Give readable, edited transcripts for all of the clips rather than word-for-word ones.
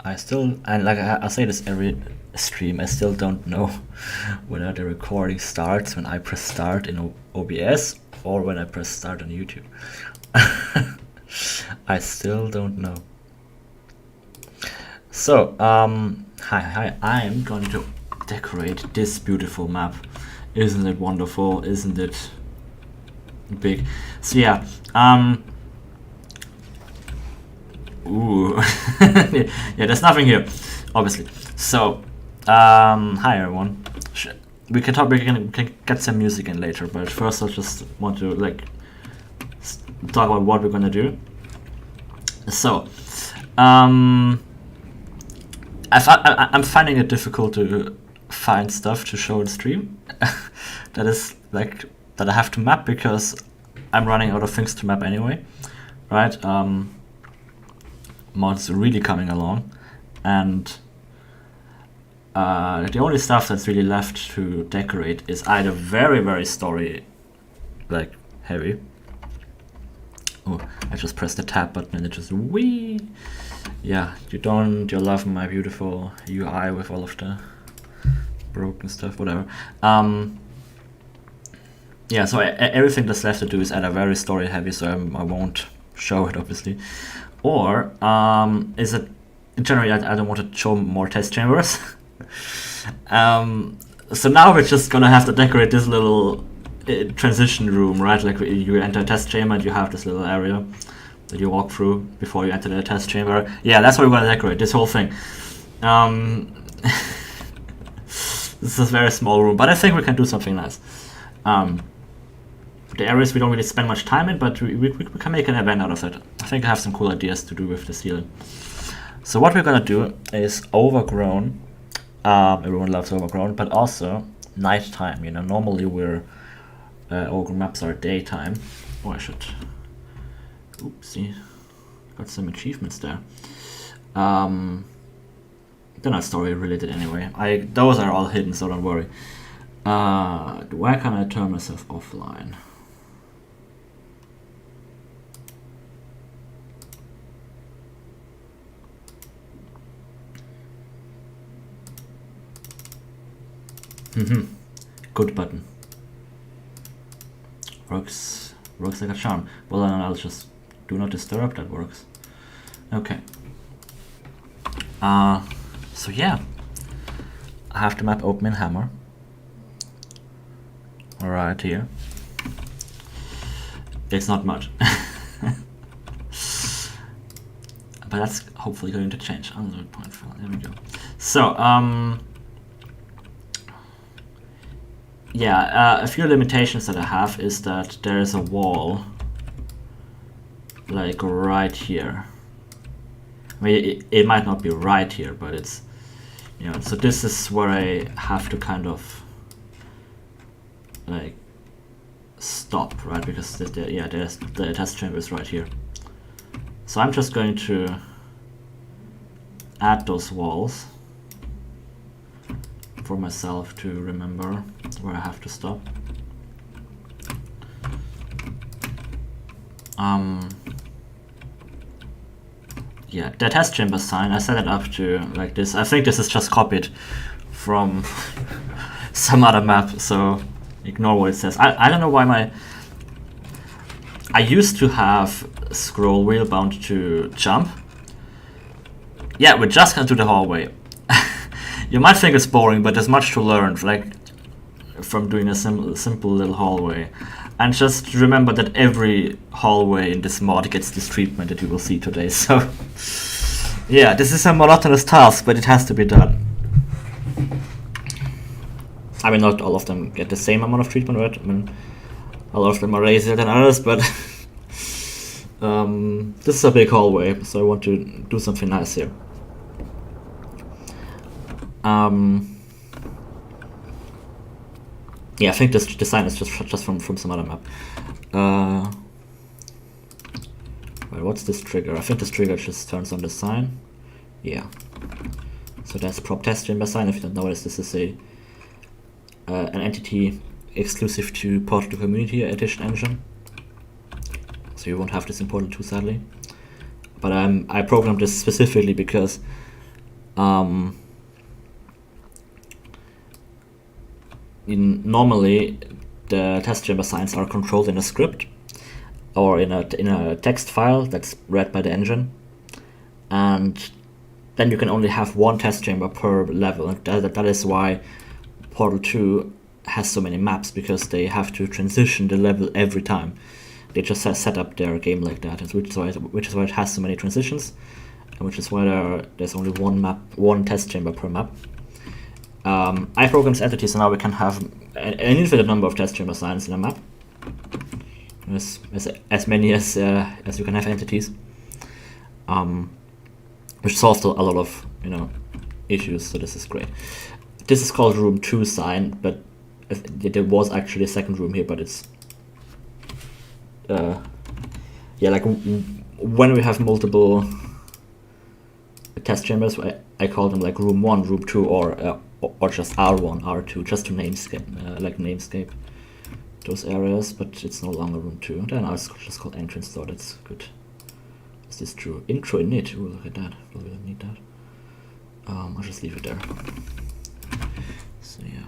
I still, and like I say this every stream, I still don't know whether the recording starts when I press start in OBS or when I press start on YouTube. I still don't know. So, hi, I'm going to decorate this beautiful map. Isn't it wonderful? Isn't it big? So yeah, ooh, yeah, there's nothing here, obviously. So, hi everyone. We can talk. We can get some music in later, but first I just want to like talk about what we're gonna do. So, I'm finding it difficult to find stuff to show in stream. That is like that I have to map because I'm running out of things to map anyway, right? Mods really coming along, and the only stuff that's really left to decorate is either very story like heavy. Oh, I just pressed the tab button and it just wee. Yeah, you love my beautiful UI with all of the broken stuff, whatever. Yeah, so everything that's left to do is either very story heavy, so I won't show it obviously, or is it generally I don't want to show more test chambers. So now we're just gonna have to decorate this little transition room, right? Like you enter a test chamber and you have this little area that you walk through before you enter the test chamber. Yeah, that's what we're gonna decorate, this whole thing. This is a very small room, but I think we can do something nice. The areas we don't really spend much time in, but we can make an event out of it. I think I have some cool ideas to do with the ceiling. So what we're gonna do is Overgrown. Everyone loves Overgrown, but also nighttime. You know, normally we're Overgrown maps are daytime. Oh, I should. Oopsie, got some achievements there. They're not story related anyway. Those are all hidden, so don't worry. Where can I turn myself offline? Good button. Works like a charm. Well, then I'll just do not disturb. That works. Okay. So yeah, I have the map open in Hammer. Right here. It's not much. But that's hopefully going to change. 100.4. There we go. So, yeah, a few limitations that I have is that there is a wall like right here. I mean, it might not be right here, but it's, you know, so this is where I have to kind of like stop, right? Because the test chamber is right here. So I'm just going to add those walls for myself to remember where I have to stop. Yeah, the test chamber sign, I set it up to like this. I think this is just copied from some other map, so ignore what it says. I don't know why I used to have scroll wheel bound to jump. Yeah, we're just gonna do the hallway. You might think it's boring, but there's much to learn, like from doing a simple little hallway. And just remember that every hallway in this mod gets this treatment that you will see today. So yeah, this is a monotonous task, but it has to be done. I mean, not all of them get the same amount of treatment, right? I mean, a lot of them are easier than others, but this is a big hallway, so I want to do something nice here. Yeah, I think this design is just from some other map. Well, what's this trigger? I think this trigger just turns on the sign. Yeah. So that's prop test chamber sign. If you don't notice, this is an entity exclusive to Portal Community Edition engine. So you won't have this imported too, sadly. But I programmed this specifically because Normally the test chamber signs are controlled in a script or in a text file that's read by the engine, and then you can only have one test chamber per level. That is why Portal 2 has so many maps, because they have to transition the level every time. They just set up their game like that, which is why it has so many transitions, and which is why there's only one test chamber per map. I programmed entities, so now we can have an infinite number of test chamber signs in a map. As many as you can have entities, which solved a lot of issues. So this is great. This is called room 2 sign, but there was actually a second room here, but it's like when we have multiple test chambers, I call them like room 1, room 2, or just R1, R2, just to namescape those areas, but it's no longer room 2. Then I was just called entrance, so that's good. Is this true? Intro init. Ooh, look at that. We'll really need that. I'll just leave it there. So yeah.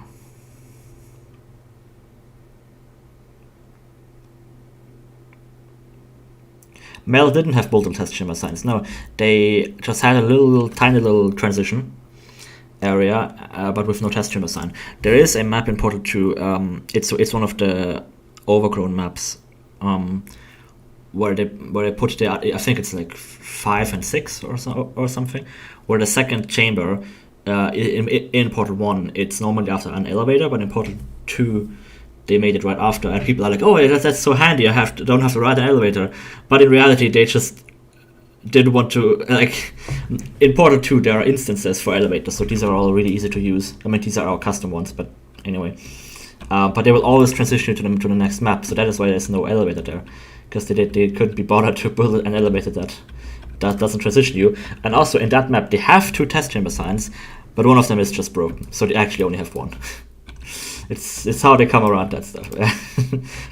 Mel didn't have multiple test chamber signs. No, they just had a tiny little transition area, but with no test chamber sign. There is a map in Portal 2. It's one of the Overgrown maps, where they put the, I think it's like 5 and 6 or something, where the second chamber in Portal 1 it's normally after an elevator, but in Portal 2 they made it right after, and people are like, oh, that's so handy, don't have to ride an elevator. But in reality they just didn't want to, like, in Portal 2 there are instances for elevators, so these are all really easy to use. I mean, these are our custom ones, but anyway. But they will always transition you to the next map, so that is why there's no elevator there, because they couldn't be bothered to build an elevator that doesn't transition you. And also in that map they have 2 test chamber signs, but one of them is just broken, so they actually only have 1. It's how they come around that stuff.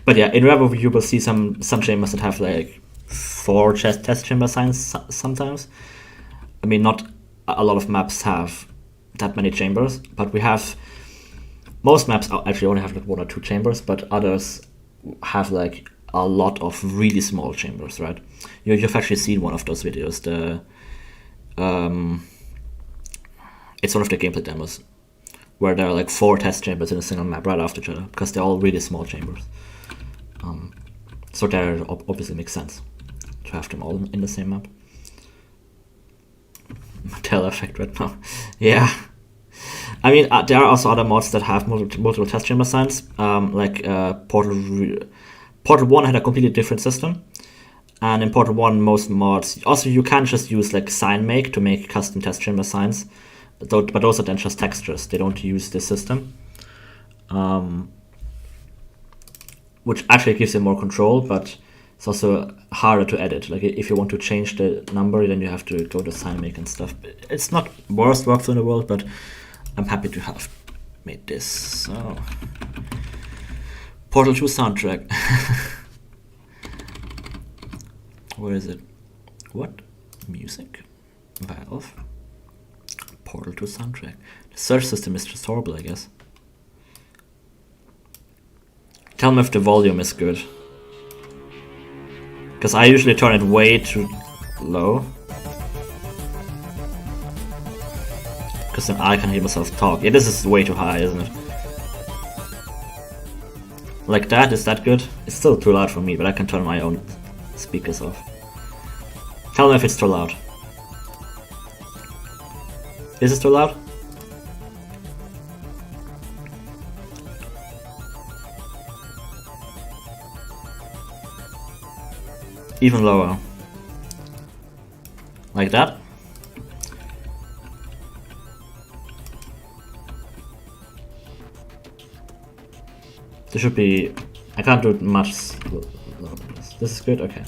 But yeah, in Revo you will see some chambers that have like 4 test chamber signs sometimes. I mean, not a lot of maps have that many chambers, but most maps actually only have like 1 or 2 chambers, but others have like a lot of really small chambers, right? You've actually seen one of those videos. It's one of the gameplay demos where there are like 4 test chambers in a single map right after each other, because they're all really small chambers. So that obviously makes sense to have them all in the same map. Mattel effect right now. Yeah. I mean, there are also other mods that have multiple test chamber signs. Like Portal 1 had a completely different system. And in Portal 1, most mods... Also, you can just use like sign make to make custom test chamber signs. But those are then just textures. They don't use this system. Which actually gives you more control, but it's also harder to edit. Like, if you want to change the number, then you have to go to sign make and stuff. It's not worst workflow in the world, but I'm happy to have made this. So, Portal 2 soundtrack. Where is it? What? Music? Valve? Portal 2 soundtrack. The search system is just horrible, I guess. Tell me if the volume is good. Because I usually turn it way too low. Because then I can hear myself talk. Yeah, this is way too high, isn't it? Like that, is that good? It's still too loud for me, but I can turn my own speakers off. Tell me if it's too loud. Is it too loud? Even lower. Like that? This should be... I can't do it much. This is good? Okay.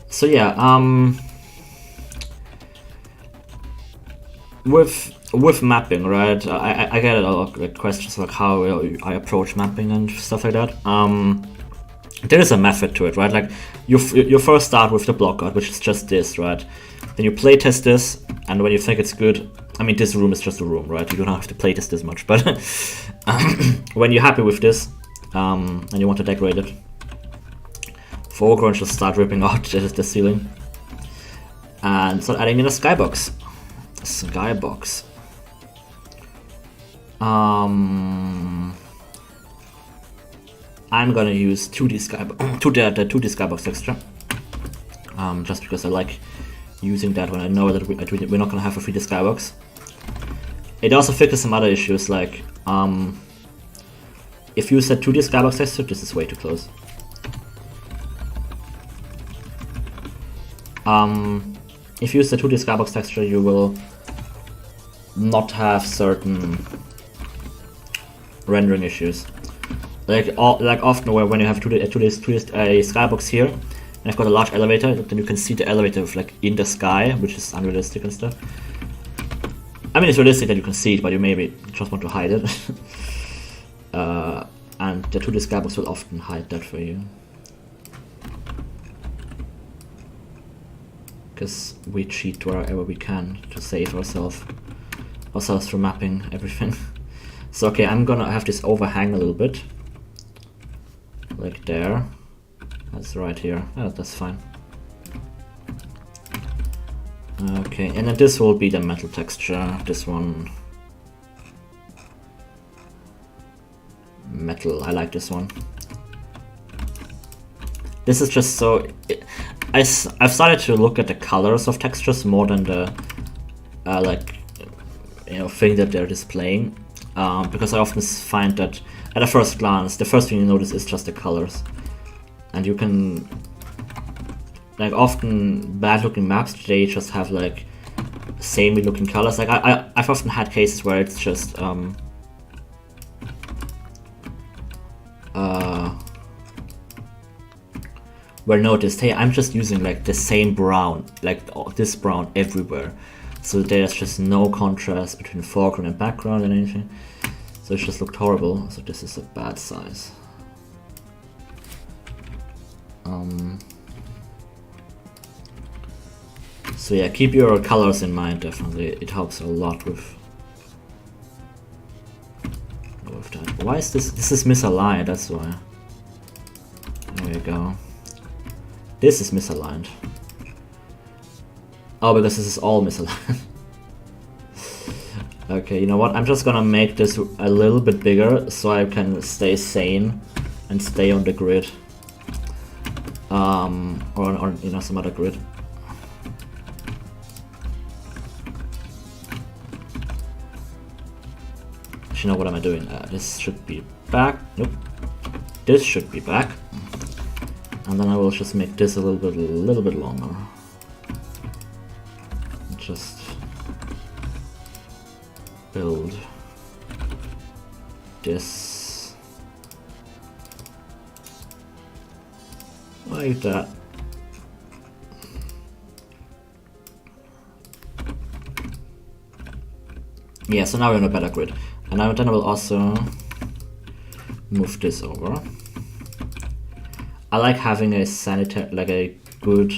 So yeah, with mapping, right? I get a lot of like, questions like how I approach mapping and stuff like that. There is a method to it, right? Like you first start with the block out, which is just this, right? Then you playtest this, and when you think it's good, I mean, this room is just a room, right? You don't have to playtest this much, but when you're happy with this, and you want to decorate it, for Overgrown, just start ripping out the ceiling and start adding in a skybox. Skybox. I'm gonna use 2D skybox texture, just because I like using that when I know that we're not gonna have a 3D skybox. It also fixes some other issues, like if you set 2D skybox texture, this is way too close. If you set 2D skybox texture, you will not have certain rendering issues. Like often when you have a skybox here, and I've got a large elevator, then you can see the elevator like in the sky, which is unrealistic and stuff. I mean, it's realistic that you can see it, but you maybe just want to hide it. And the 2D skybox will often hide that for you. Because we cheat wherever we can to save ourselves from mapping everything. So okay, I'm gonna have this overhang a little bit. Like there. That's right here. Oh, that's fine. Okay, and then this will be the metal texture. This one. Metal, I like this one. This is just so... I've started to look at the colors of textures more than the thing that they're displaying, because I often find that at a first glance the first thing you notice is just the colors, and you can like often bad looking maps they just have like samey looking colors. Like I've often had cases where it's just where noticed, hey, I'm just using like the same brown, like this brown everywhere, so there's just no contrast between foreground and background and anything, so it just looked horrible. So this is a bad size. So yeah, keep your colors in mind, definitely. It helps a lot with that. Why is this is misaligned, that's why. There we go. This is misaligned. Oh, because this is all misaligned. Okay, you know what? I'm just gonna make this a little bit bigger so I can stay sane and stay on the grid. Or you know, some other grid. Actually, no, what am I doing? This should be back. Nope. This should be back. And then I will just make this a little bit longer. Just build this like that. Yeah, so now we're on a better grid. And then I will also move this over. I like having a sanitary, like a good,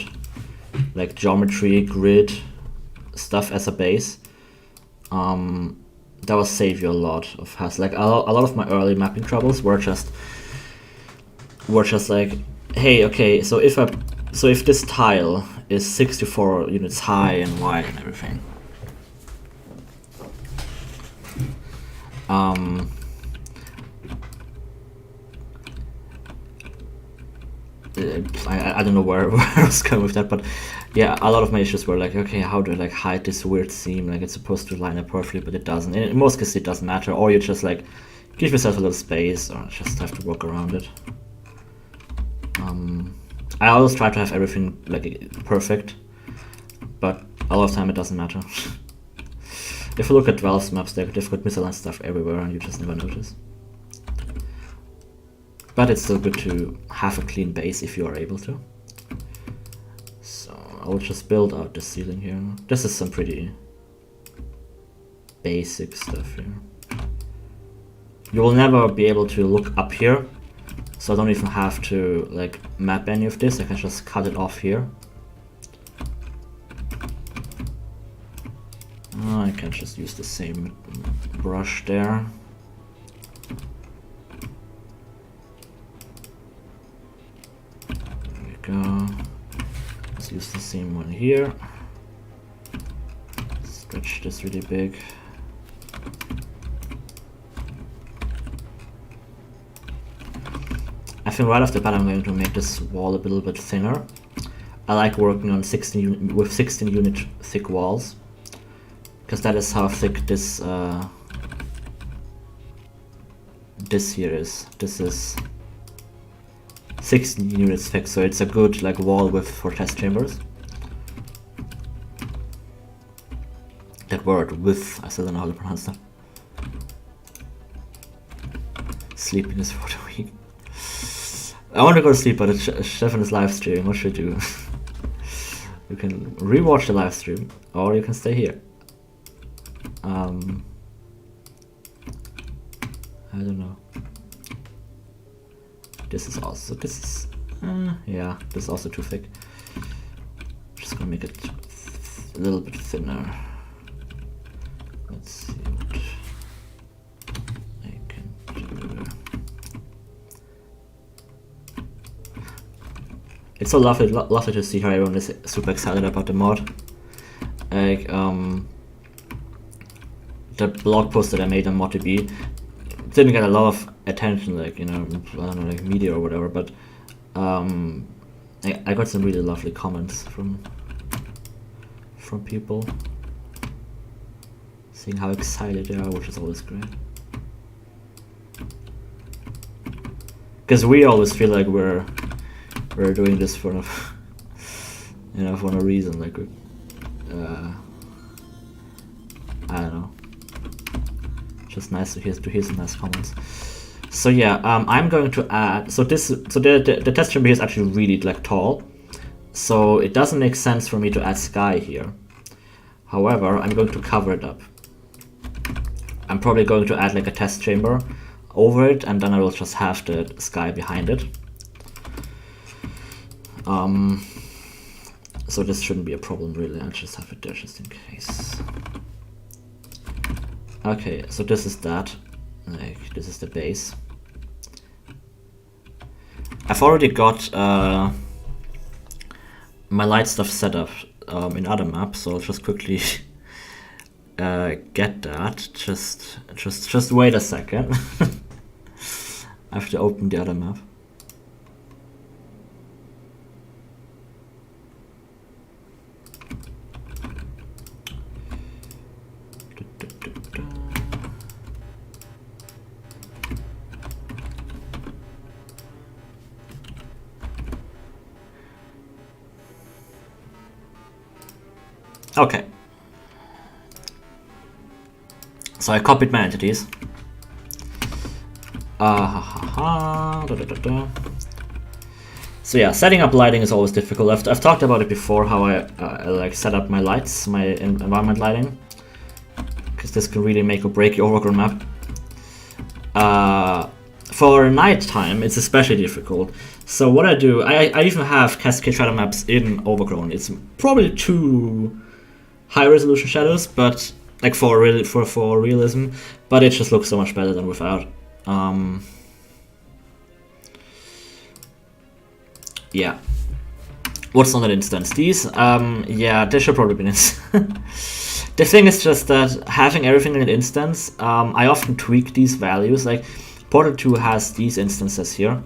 like geometry grid stuff as a base. That will save you a lot of hassle. Like a lot of my early mapping troubles were just like, hey, okay, so if this tile is 64 units high and wide and everything, I don't know where I was going with that, but yeah, a lot of my issues were like, okay, how do I like hide this weird seam? Like it's supposed to line up perfectly, but it doesn't. In most cases, it doesn't matter, or you just like give yourself a little space, or just have to work around it. I always try to have everything like perfect, but a lot of time it doesn't matter. If you look at Valve's maps, they've got misaligned stuff everywhere, and you just never notice. But it's still good to have a clean base if you are able to. So I will just build out the ceiling here. This is some pretty basic stuff here. You will never be able to look up here, so I don't even have to like map any of this. I can just cut it off here. can just use the same brush there. There we go. Let's use the same one here. Stretch this really big. I think right off the bat I'm going to make this wall a little bit thinner. I like working on 16 unit thick walls, because that is how thick this this here is. This is 16 units thick, so it's a good like wall width for test chambers. That word, width, I still don't know how to pronounce that. Sleeping is for the weak. I want to go to sleep, but Stefan is live streaming. What should I do? You can rewatch the live stream, or you can stay here. I don't know. This is also yeah, this is also too thick. Just gonna make it a little bit thinner. Let's see what I can do. It's so lovely to see how everyone is super excited about the mod. Like, the blog post that I made on ModDB didn't get a lot of attention, like, you know, I don't know, like media or whatever, but I got some really lovely comments from people seeing how excited they are, which is always great. Because we always feel like we're doing this for no, you know, for no reason, like I don't know. Just nice to hear some nice comments. So yeah, I'm going to add. So the test chamber here is actually really like tall, so it doesn't make sense for me to add sky here. However, I'm going to cover it up. I'm probably going to add like a test chamber over it, and then I will just have the sky behind it. So this shouldn't be a problem really. I'll just have it there just in case. Okay, so this is that. Like, this is the base. I've already got my light stuff set up in other maps, so I'll just quickly get that. Just wait a second. I have to open the other map. Okay, so I copied my entities. So yeah, setting up lighting is always difficult. I've talked about it before, how I like set up my lights, my environment lighting, because this can really make or break your Overgrown map. For nighttime, it's especially difficult. So what I do, I even have cascade shadow maps in Overgrown. It's probably too high resolution shadows, but like for realism, but it just looks so much better than without. Yeah. What's on that instance? These, yeah, they should probably be in. The thing is just that having everything in an instance, I often tweak these values. Like Portal 2 has these instances here,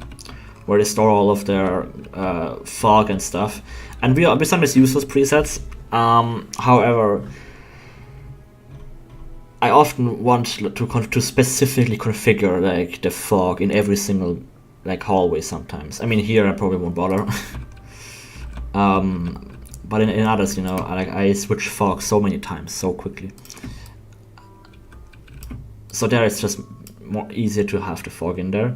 where they store all of their fog and stuff, and we sometimes use those presets. However, I often want to specifically configure like the fog in every single like hallway sometimes. I mean, here I probably won't bother. But in others, you know, I switch fog so many times so quickly. So there it's just more easier to have the fog in there.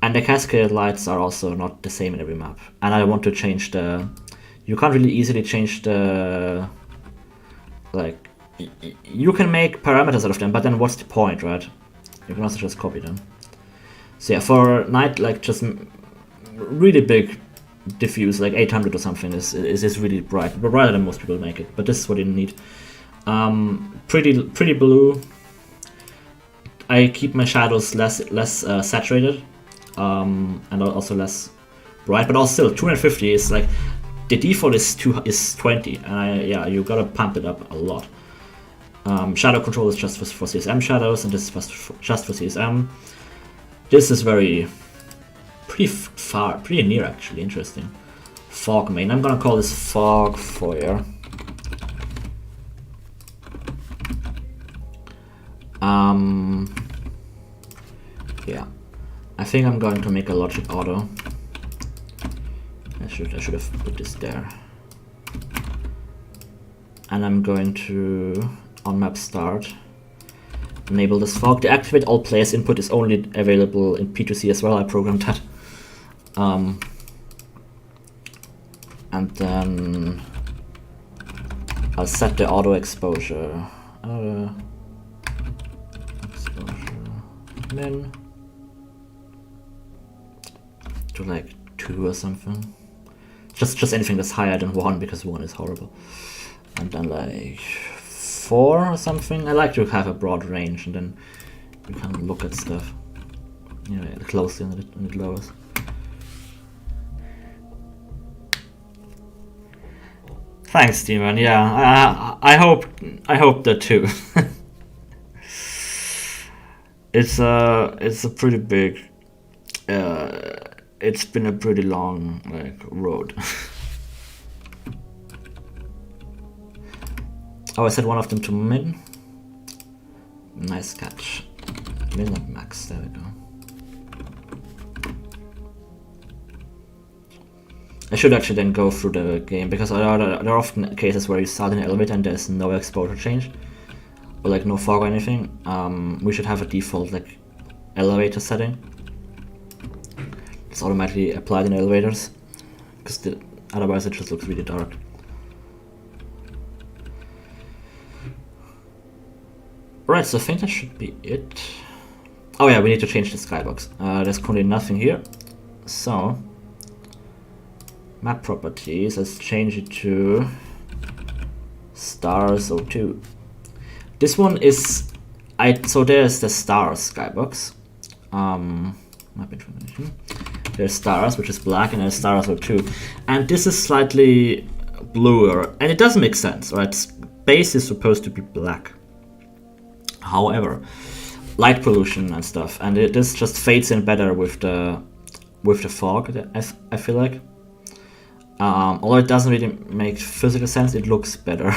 And the cascade lights are also not the same in every map. And I want to change the... You can't really easily change the... Like, you can make parameters out of them, but then what's the point, right? You can also just copy them. So yeah, for night, like just really big diffuse, like 800 or something is really bright, but brighter than most people make it. But this is what you need. Pretty blue. I keep my shadows less saturated, and also less bright. But also still, 250 is like the default is 20, and yeah, you gotta pump it up a lot. Shadow control is just for CSM shadows, and this is just for CSM. This is pretty near actually. Interesting. Fog main. I'm gonna call this fog foyer. Yeah, I think I'm going to make a logic auto. I should have put this there. And I'm going to on map start enable this fog. The activate all players input is only available in P2C as well. I programmed that. And then I'll set the auto exposure. Min to like 2 or something. Just anything that's higher than 1, because 1 is horrible. And then like 4 or something. I like to have a broad range, and then you can look at stuff, you know, closely when it lowers. Thanks, Demon. Yeah, I hope that too. It's a pretty big. It's been a pretty long road. Oh, I set one of them to min. Nice catch. Min not max. There we go. I should actually then go through the game, because there are often cases where you start in an elevator and there's no exposure change, or like no fog or anything. We should have a default like elevator setting. It's automatically applied in elevators, because otherwise it just looks really dark. Right, so I think that should be it. Oh yeah, we need to change the skybox. There's currently nothing here, so map properties, let's change it to stars 02. This one is so there's the stars skybox. Map information. There's stars, which is black, and there's stars 02. And this is slightly bluer, and it doesn't make sense, right? Base is supposed to be black. However, light pollution and stuff, and this just fades in better with the fog. I feel like, although it doesn't really make physical sense, it looks better.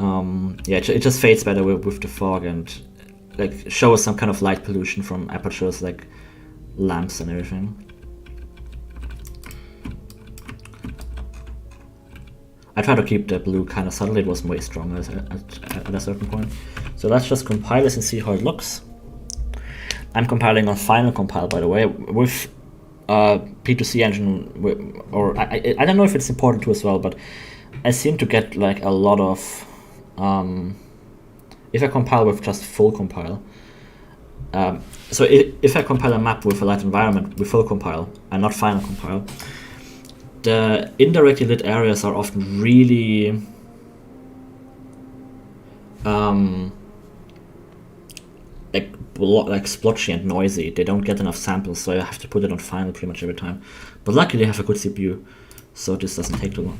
Yeah, it just fades better with the fog, and like shows some kind of light pollution from apertures like lamps and everything. I try to keep the blue kind of subtle. It was way stronger at a certain point. So let's just compile this and see how it looks. I'm compiling on final compile, by the way, with P2C engine, or I don't know if it's important too as well, but I seem to get like a lot of if I compile with just full compile. So if I compile a map with a light environment with full compile and not final compile, the indirectly lit areas are often really like splotchy and noisy. They don't get enough samples, so I have to put it on final pretty much every time. But luckily I have a good CPU, so this doesn't take too long.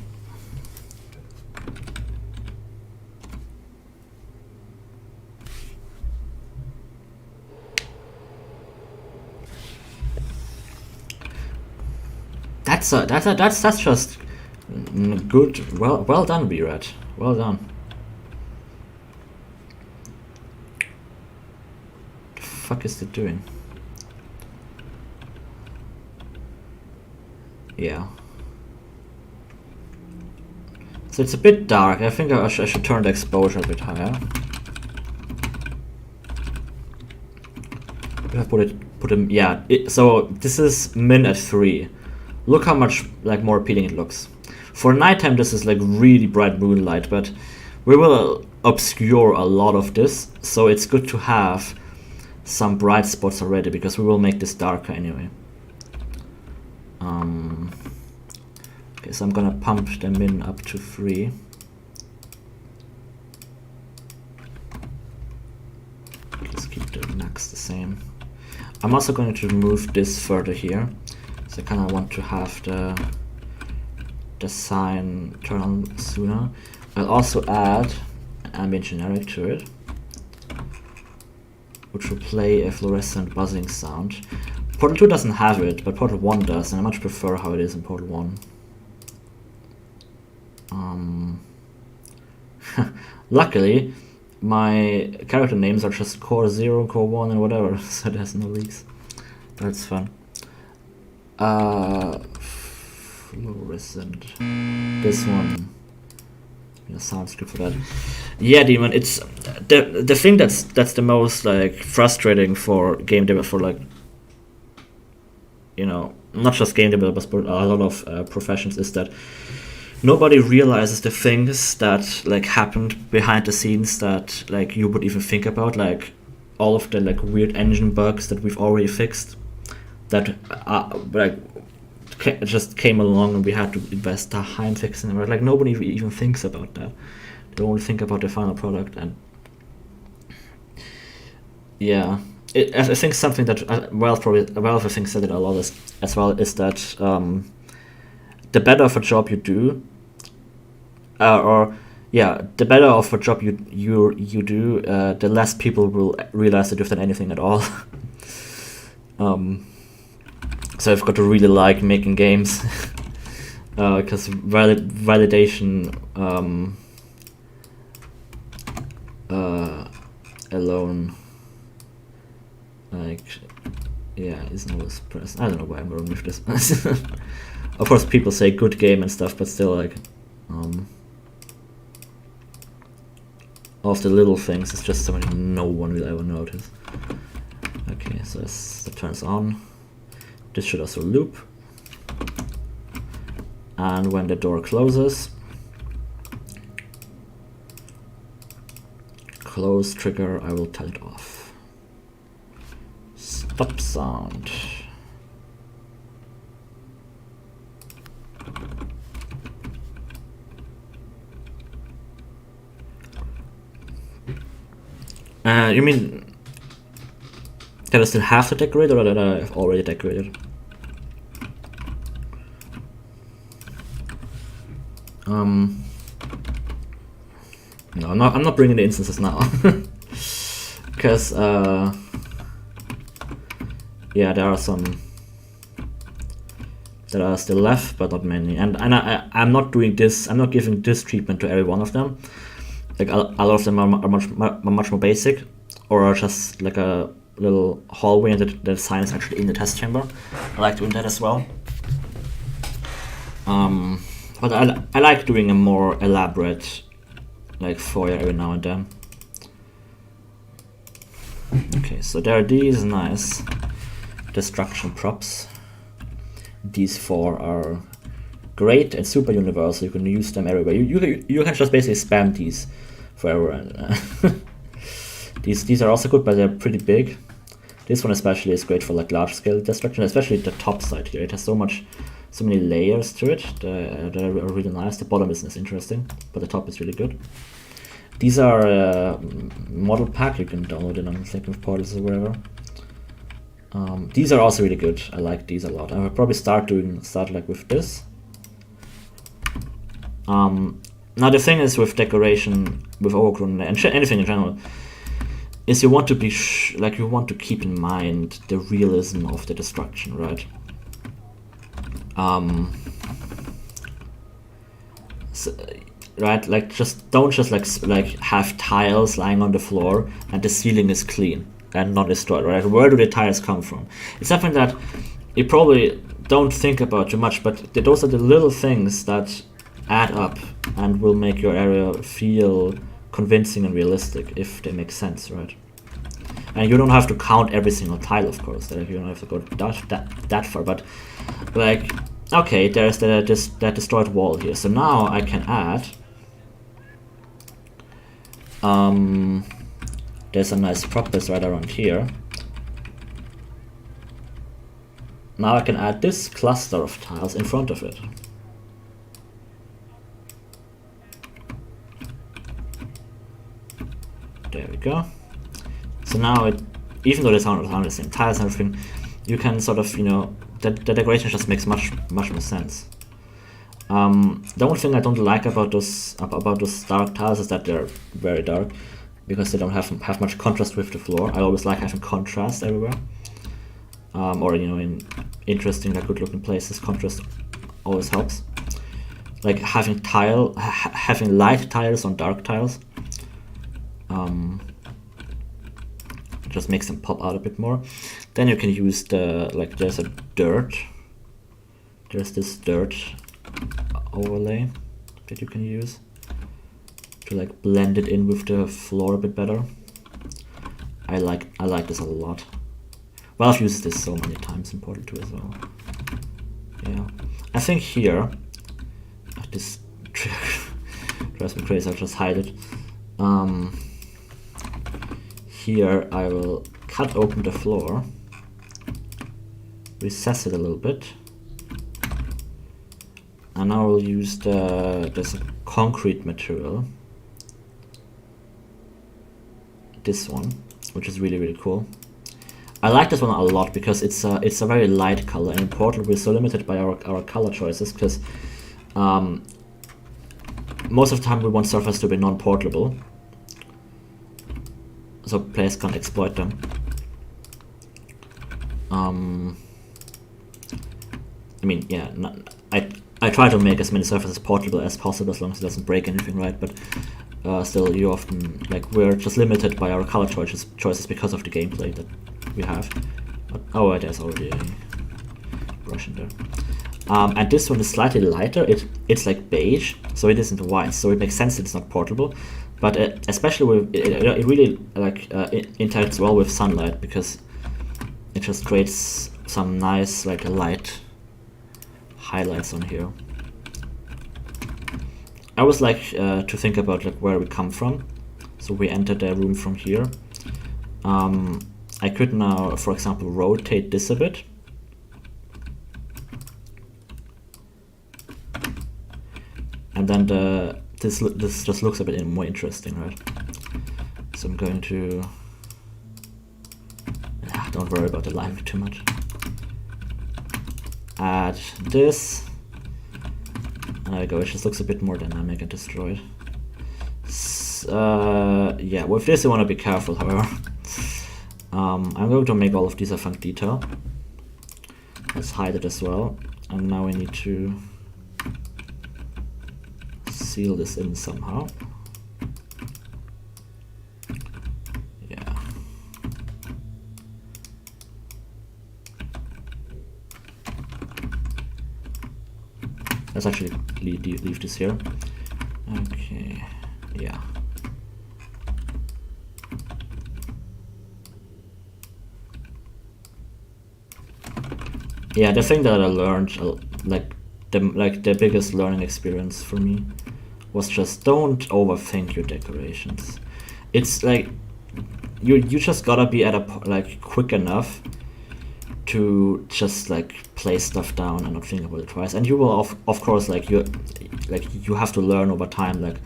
That's just good. Well done, B-Rat. Well done. What the fuck is it doing? Yeah. So it's a bit dark. I think I should turn the exposure a bit higher. I put him. Yeah. So this is min at 3. Look how much like more appealing it looks. For nighttime, this is like really bright moonlight, but we will obscure a lot of this, so it's good to have some bright spots already, because we will make this darker anyway. Okay, so I'm gonna pump them in up to 3. looks the same. I'm also going to move this further here, so I kind of want to have the sign turn on sooner. I'll also add an ambient generic to it, which will play a fluorescent buzzing sound. Portal 2 doesn't have it, but Portal 1 does, and I much prefer how it is in Portal 1. Luckily, my character names are just Core 0, Core 1, and whatever, so there's no leaks. That's fun. Fluorescent. This one. Sound script for that. Yeah, Demon. It's the thing that's the most like frustrating for game developers, for like, you know, not just game developers but a lot of professions, is that nobody realizes the things that like happened behind the scenes that like you would even think about, like all of the like weird engine bugs that we've already fixed that like just came along and we had to invest time fixing them. Like nobody even thinks about that. They only think about the final product. And yeah, I think something that Valve I think said it a lot as well, is that the better of a job you do, the better of a job you do, the less people will realize that you've done anything at all. So I've got to really like making games, because validation alone, like, yeah, isn't always present. I don't know why I'm going with this. Of course, people say good game and stuff, but still, like, all of the little things is just something no one will ever notice. Okay, so that turns on. This should also loop. And when the door closes, close trigger, I will tell it off. Stop sound. You mean that I still have to decorate, or that I have already decorated? No, I'm not bringing the instances now, because yeah, there are some that are still left, but not many. And I'm not doing this. I'm not giving this treatment to every one of them. Like a lot of them are much more basic, or are just like a little hallway, and the sign is actually in the test chamber. I like doing that as well. But I like doing a more elaborate, like, foyer every now and then. Okay, so there are these nice destruction props. These 4 are great and super universal. You can use them everywhere. You can just basically spam these forever. And these are also good, but they're pretty big. This one especially is great for like large scale destruction, especially the top side here. It has so many layers to it that are really nice. The bottom isn't as interesting, but the top is really good. These are model pack. You can download it on Thinking of Portals or wherever. These are also really good. I like these a lot. I will probably start like with this. Now the thing is with decoration, with Overgrown and anything in general, is you want to be you want to keep in mind the realism of the destruction, right? Right, like don't like have tiles lying on the floor and the ceiling is clean and not destroyed, right? Where do the tiles come from? It's something that you probably don't think about too much, but those are the little things that add up and will make your area feel convincing and realistic if they make sense, right? And you don't have to count every single tile, of course. You don't have to go that far, but like, okay, there's that destroyed wall here. So now I can add. There's a nice prop that's right around here. Now I can add this cluster of tiles in front of it. There we go. So now even though they sound the same tiles and everything, you can sort of, you know, the decoration just makes much more sense. The only thing I don't like about those dark tiles is that they're very dark, because they don't have much contrast with the floor. I always like having contrast everywhere, or you know, in interesting, like good looking places, contrast always helps. Like having light tiles on dark tiles, just makes them pop out a bit more. Then you can use there's this dirt overlay that you can use to like blend it in with the floor a bit better. I like this a lot. Well, I've used this so many times in Portal 2 as well. Yeah, I think here, this drives me crazy, I'll just hide it. Here I will cut open the floor, recess it a little bit, and now I'll use this concrete material, this one, which is really cool. I like this one a lot because it's a very light color, and in Portal we're so limited by our color choices, because most of the time we want surfaces to be non-portable, so players can't exploit them. I mean, yeah, I try to make as many surfaces portable as possible, as long as it doesn't break anything, right? But still, you often, like, we're just limited by our color choices because of the gameplay that we have. But, oh, there's already a brush in there. And this one is slightly lighter. It's like beige, so it isn't white. So it makes sense that it's not portable. But especially with it really like interacts well with sunlight, because it just creates some nice like light highlights on here. I always like to think about like where we come from. So we entered the room from here. I could now, for example, rotate this a bit. And then this just looks a bit more interesting, right? So I'm going to... don't worry about the lighting too much. Add this. And there we go, it just looks a bit more dynamic and destroyed. Yeah, with this you want to be careful, however. I'm going to make all of these a funk detail. Let's hide it as well. And now we need to seal this in somehow. Yeah. Let's actually leave this here. Okay, yeah. Yeah, the thing that I learned, like the biggest learning experience for me, was just don't overthink your decorations. It's like you just gotta be at a like quick enough to just like place stuff down and not think about it twice. And you will of course like you have to learn over time like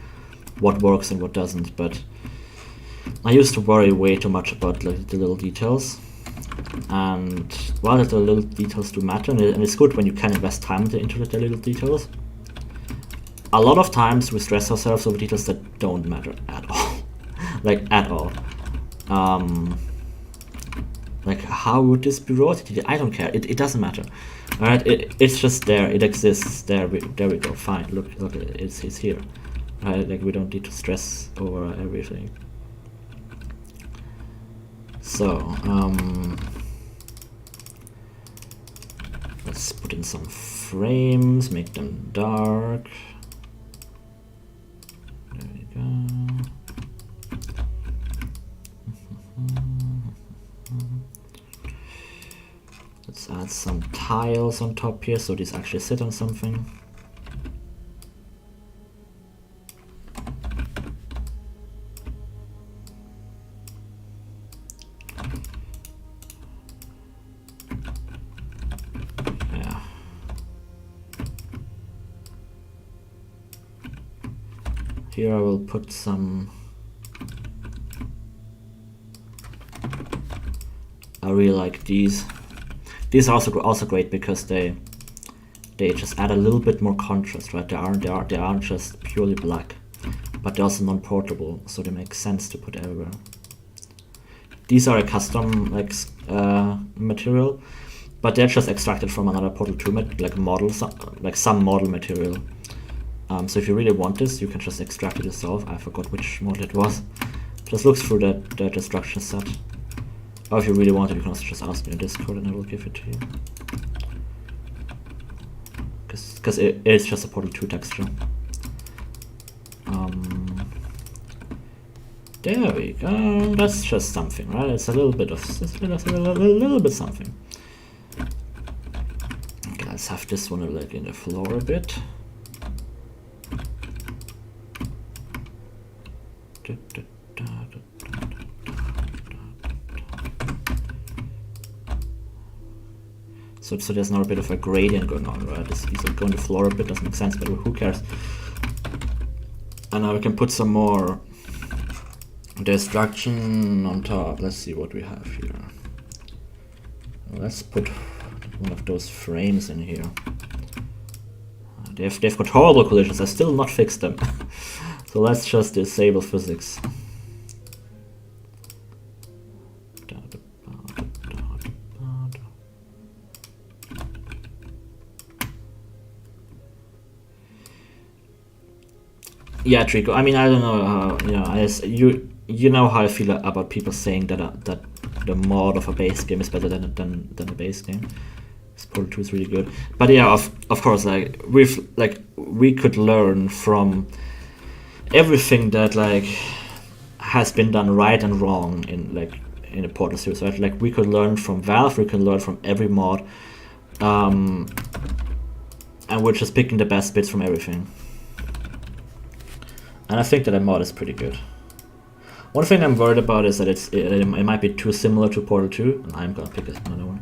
what works and what doesn't. But I used to worry way too much about like the little details. And while the little details do matter, and it's good when you can invest time into the little details, a lot of times we stress ourselves over details that don't matter at all. Like at all. Like how would this be rotated? I don't care. It doesn't matter. Alright, it's just there. It exists. There we go. Fine. Look, it's here. Right? Like we don't need to stress over everything. So let's put in some frames, make them dark. There we go. Let's add some tiles on top here so these actually sit on something. Here I will put some I really like these. These are also great because they just add a little bit more contrast, right? They aren't just purely black, but they're also non-portable, so they make sense to put everywhere. These are a custom like material, but they're just extracted from another Portal 2 like model, like some model material. So if you really want this, you can just extract it yourself. I forgot which model it was. Just look through the instruction set. Or if you really want it, you can also just ask me in Discord and I will give it to you. Because it's just a Portal 2 texture. There we go. That's just something, right? It's a little bit of a little bit something. Okay, let's have this one like in the floor a bit. So there's now a bit of a gradient going on, right? These are going to the floor a bit, doesn't make sense, but who cares? And now we can put some more destruction on top. Let's see what we have here. Let's put one of those frames in here. They've got horrible collisions. I still not fixed them. So let's just disable physics. Yeah, Trico. I mean, I don't know. You know how I feel about people saying that that the mod of a base game is better than the base game. Portal 2 is really good, but yeah, of course, like we could learn from everything that like has been done right and wrong in the Portal series, right? Like we could learn from Valve, we can learn from every mod, and we're just picking the best bits from everything. And I think that a mod is pretty good. One thing I'm worried about is that it might be too similar to Portal 2, and I'm gonna pick another one.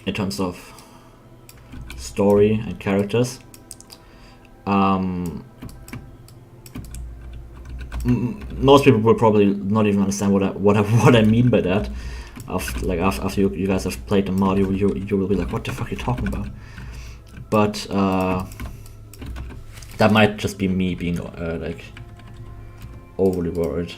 In terms of story and characters, most people will probably not even understand what I mean by that. After you guys have played the mod, you will be like, what the fuck are you talking about? But that might just be me being like overly worried.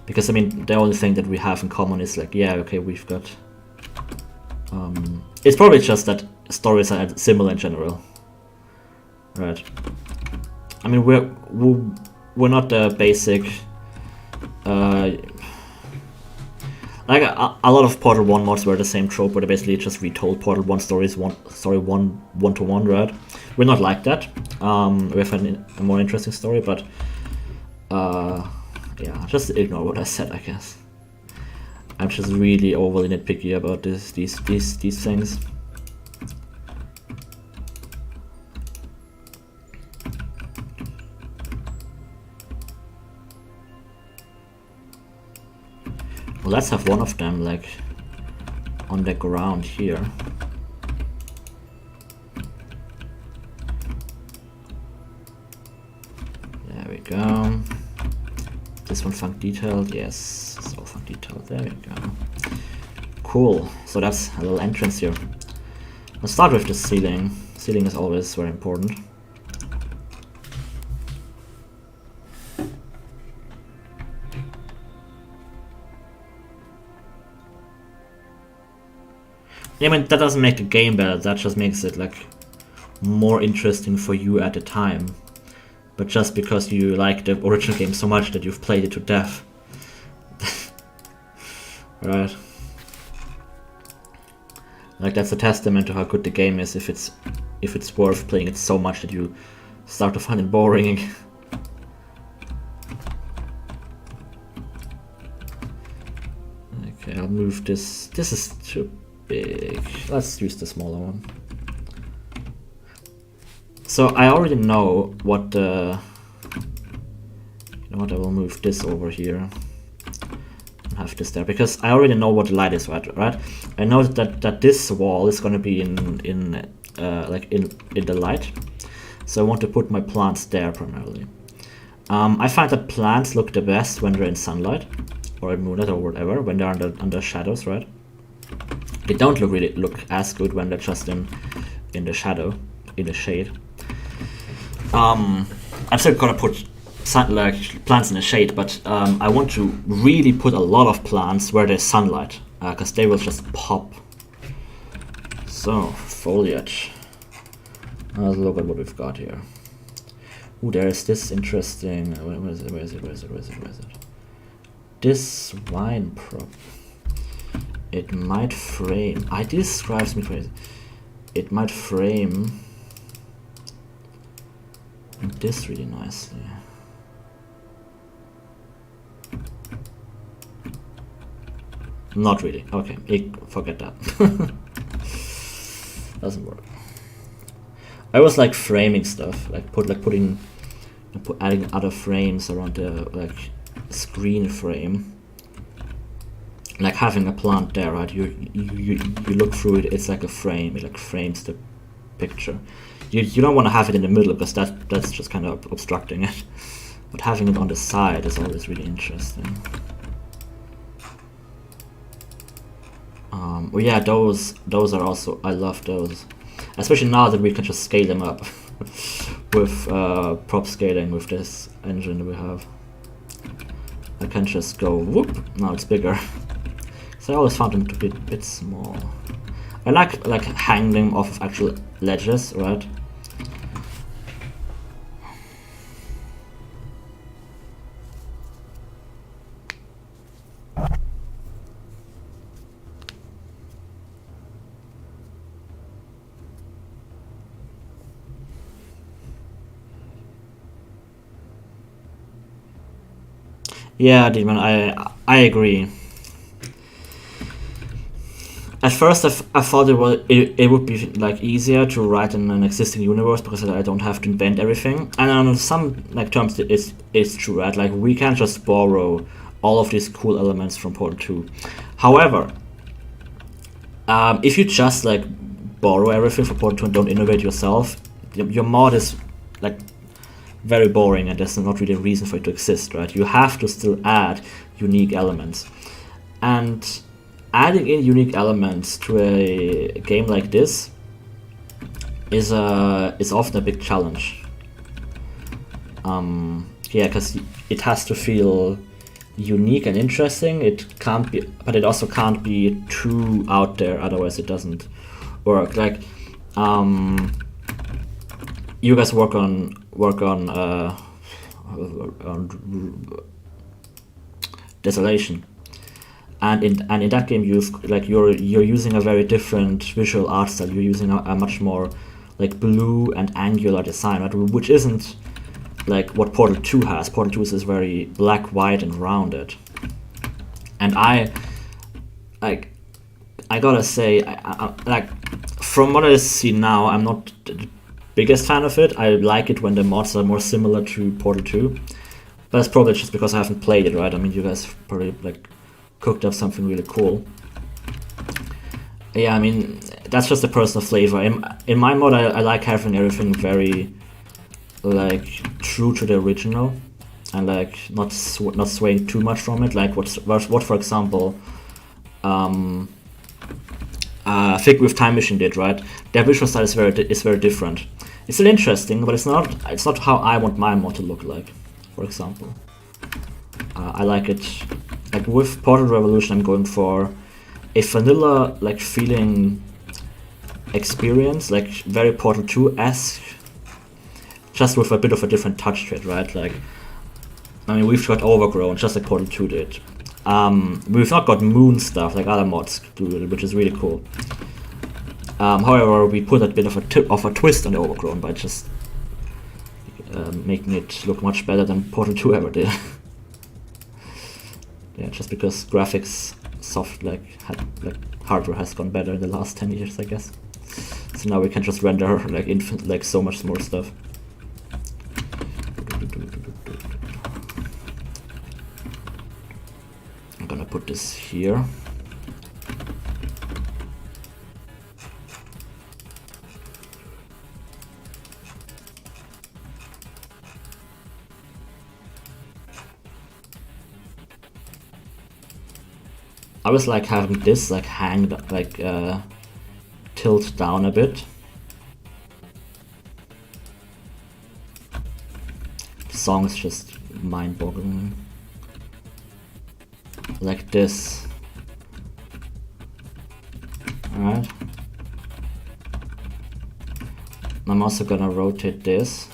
Because I mean, the only thing that we have in common is like, yeah, okay, we've got. It's probably just that stories are similar in general, right? I mean, we're not the basic. Like a lot of Portal 1 mods were the same trope, where they basically just retold Portal 1 stories one to one, right? We're not like that. We have a more interesting story, but yeah, just ignore what I said, I guess. I'm just really overly nitpicky about these things. Well, let's have one of them like on the ground here. There we go. This one funk detailed, yes, it's all funk detailed. There we go. Cool. So that's a little entrance here. Let's start with the ceiling. Ceiling is always very important. Yeah, I mean, that doesn't make the game better, that just makes it like more interesting for you at the time. But just because you like the original game so much that you've played it to death. Right? Like that's a testament to how good the game is if it's worth playing it so much that you start to find it boring. Okay, I'll move this. This is too big. Let's use the smaller one. So I already know what the. You know what? I will move this over here. And have this there because I already know what the light is, right? I know that this wall is going to be in the light. So I want to put my plants there primarily. I find that plants look the best when they're in sunlight or in moonlight or whatever, when they're under shadows, right? They don't look as good when they're just in the shadow, in the shade. I'm still gonna put plants in the shade, but I want to really put a lot of plants where there's sunlight, because they will just pop. So, foliage. Let's look at what we've got here. Ooh, there's this interesting. Where is it? This wine prop. It might frame. It describes me crazy. It might frame this really nicely. Not really. Okay, forget that. Doesn't work. I always like framing stuff, like adding other frames around the screen frame. Like having a plant there, right? You look through it. It's like a frame. It frames the picture. You don't want to have it in the middle because that's just kind of obstructing it. But having it on the side is always really interesting. Well, yeah, those are also, I love those, especially now that we can just scale them up with prop scaling with this engine that we have. I can just go whoop. Now it's bigger. So I always found them to be a bit small. I like hanging them off of actual ledges, right? Yeah, Demon, I agree. At first, I thought it would be like easier to write in an existing universe because I don't have to invent everything. And on some terms, it's true, right? Like we can just borrow all of these cool elements from Portal 2. However, if you just borrow everything from Portal 2 and don't innovate yourself, your mod is very boring and there's not really a reason for it to exist, right? You have to still add unique elements. And adding in unique elements to a game like this is often a big challenge. Yeah, because it has to feel unique and interesting. It can't be, but it also can't be too out there, otherwise it doesn't work. You guys work on Desolation, and in that game you're using a very different visual art style. You're using a much more blue and angular design, right? Which isn't what Portal 2 has. Portal 2 is very black, white, and rounded. And I gotta say, from what I see now, I'm not the biggest fan of it. I like it when the mods are more similar to Portal 2, but that's probably just because I haven't played it, right? I mean, you guys probably cooked up something really cool. Yeah, I mean, that's just a personal flavor. In my mod, I like having everything very true to the original, and not swaying too much from it. What for example, Fig with Time Machine did, right? Their visual style is very different. It's still interesting, but it's not how I want my mod to look like. For example, I like it with Portal Revolution. I'm going for a vanilla feeling experience, very Portal 2-esque, just with a bit of a different touch to it, right? I mean, we've got Overgrown, just like Portal 2 did. We've not got moon stuff like other mods do, which is really cool. However, we put a bit of a twist on the Overgrown by just making it look much better than Portal 2 ever did. Yeah, just because graphics hardware has gone better in the last 10 years, I guess. So now we can just render so much more stuff. I'm gonna put this here. I was like having this like hang, like tilt down a bit. The song is just mind-boggling. Like this. Alright. I'm also gonna rotate this.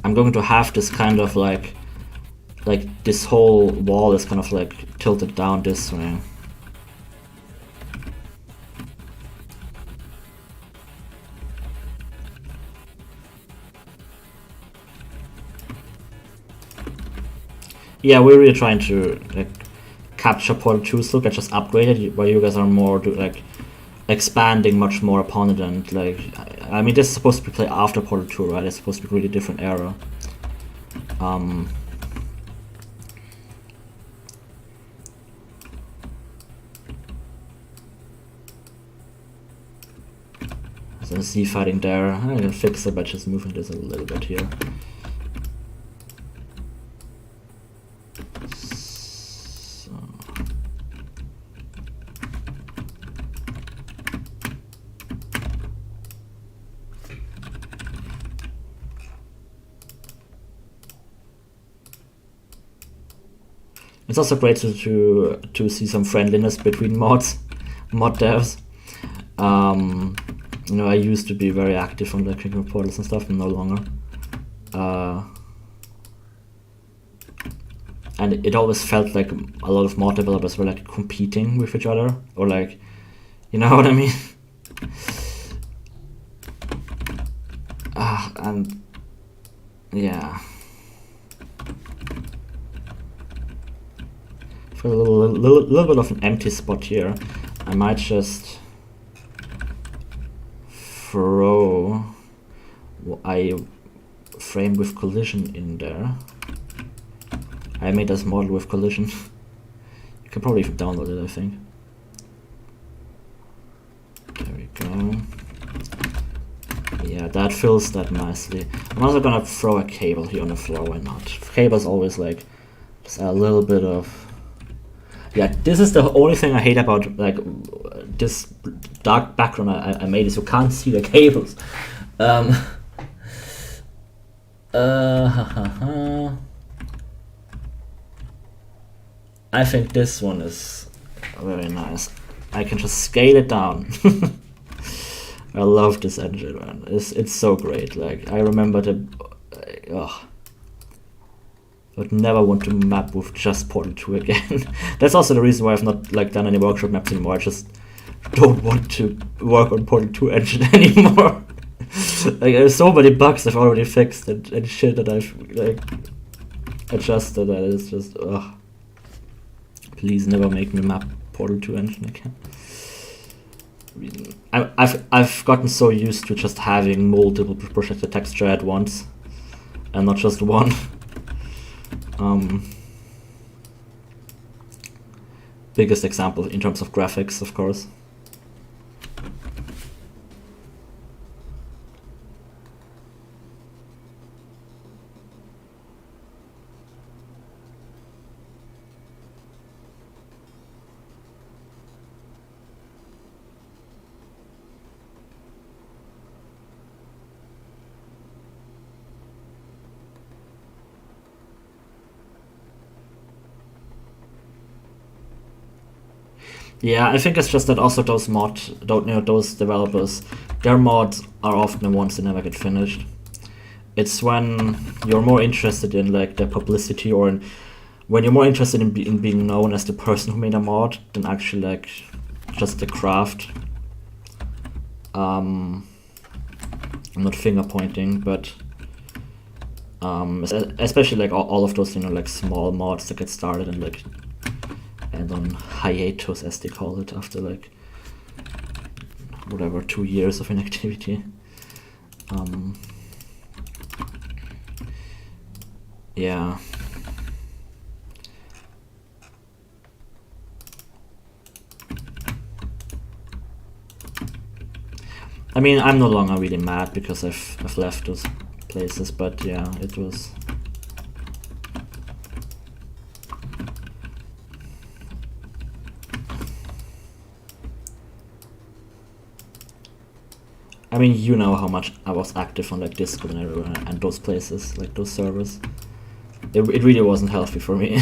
I'm going to have this kind of like this whole wall is kind of like tilted down this way. Yeah, we're really trying to like capture Portal 2's look. I just upgraded, while you guys are more like expanding much more upon it, and like I mean this is supposed to be played after Portal 2, right? It's supposed to be a really different era. So Z fighting there. I'm gonna fix it by just moving this a little bit here. So. It's also great to see some friendliness between mod devs. You know, I used to be very active on the Flickering portals and stuff, and no longer. And it always felt like a lot of mod developers were like competing with each other, or like, you know what I mean? And yeah. For a little bit of an empty spot here, I might just throw a frame with collision in there. I made this model with collision. You can probably download it, I think. There we go. Yeah, that fills that nicely. I'm also gonna throw a cable here on the floor, why not? Cable's always like just a little bit of... Yeah, this is the only thing I hate about like this dark background I made, is you can't see the cables. I think this one is very nice. I can just scale it down. I love this engine, man. It's so great. Like I remember I would never want to map with just Portal 2 again. That's also the reason why I've not like done any workshop maps anymore. I just don't want to work on Portal 2 engine anymore. Like there's so many bugs I've already fixed and shit that I've like adjusted that it's just please never make me map Portal 2 engine again. I've gotten so used to just having multiple projected texture at once and not just one. Biggest example in terms of graphics, of course. Yeah, I think it's just that also those those developers, their mods are often the ones that never get finished. It's when you're more interested in like the publicity, or when you're more interested in being known as the person who made a mod than actually like just the craft. I'm not finger pointing, but especially like all of those, you know, like small mods that get started and like and on hiatus, as they call it, after like whatever 2 years of inactivity. Yeah. I mean, I'm no longer really mad because I've left those places, but yeah, it was. I mean, you know how much I was active on like Discord and everywhere, and those places, like those servers. It really wasn't healthy for me.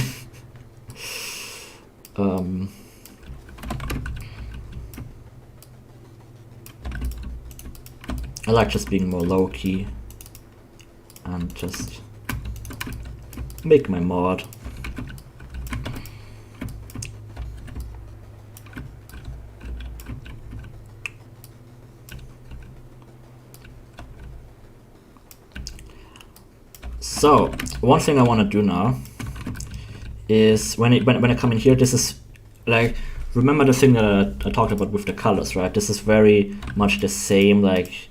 I like just being more low-key and just make my mod. So, one thing I want to do now is when I come in here, this is like, remember the thing that I talked about with the colors, right? This is very much the same, like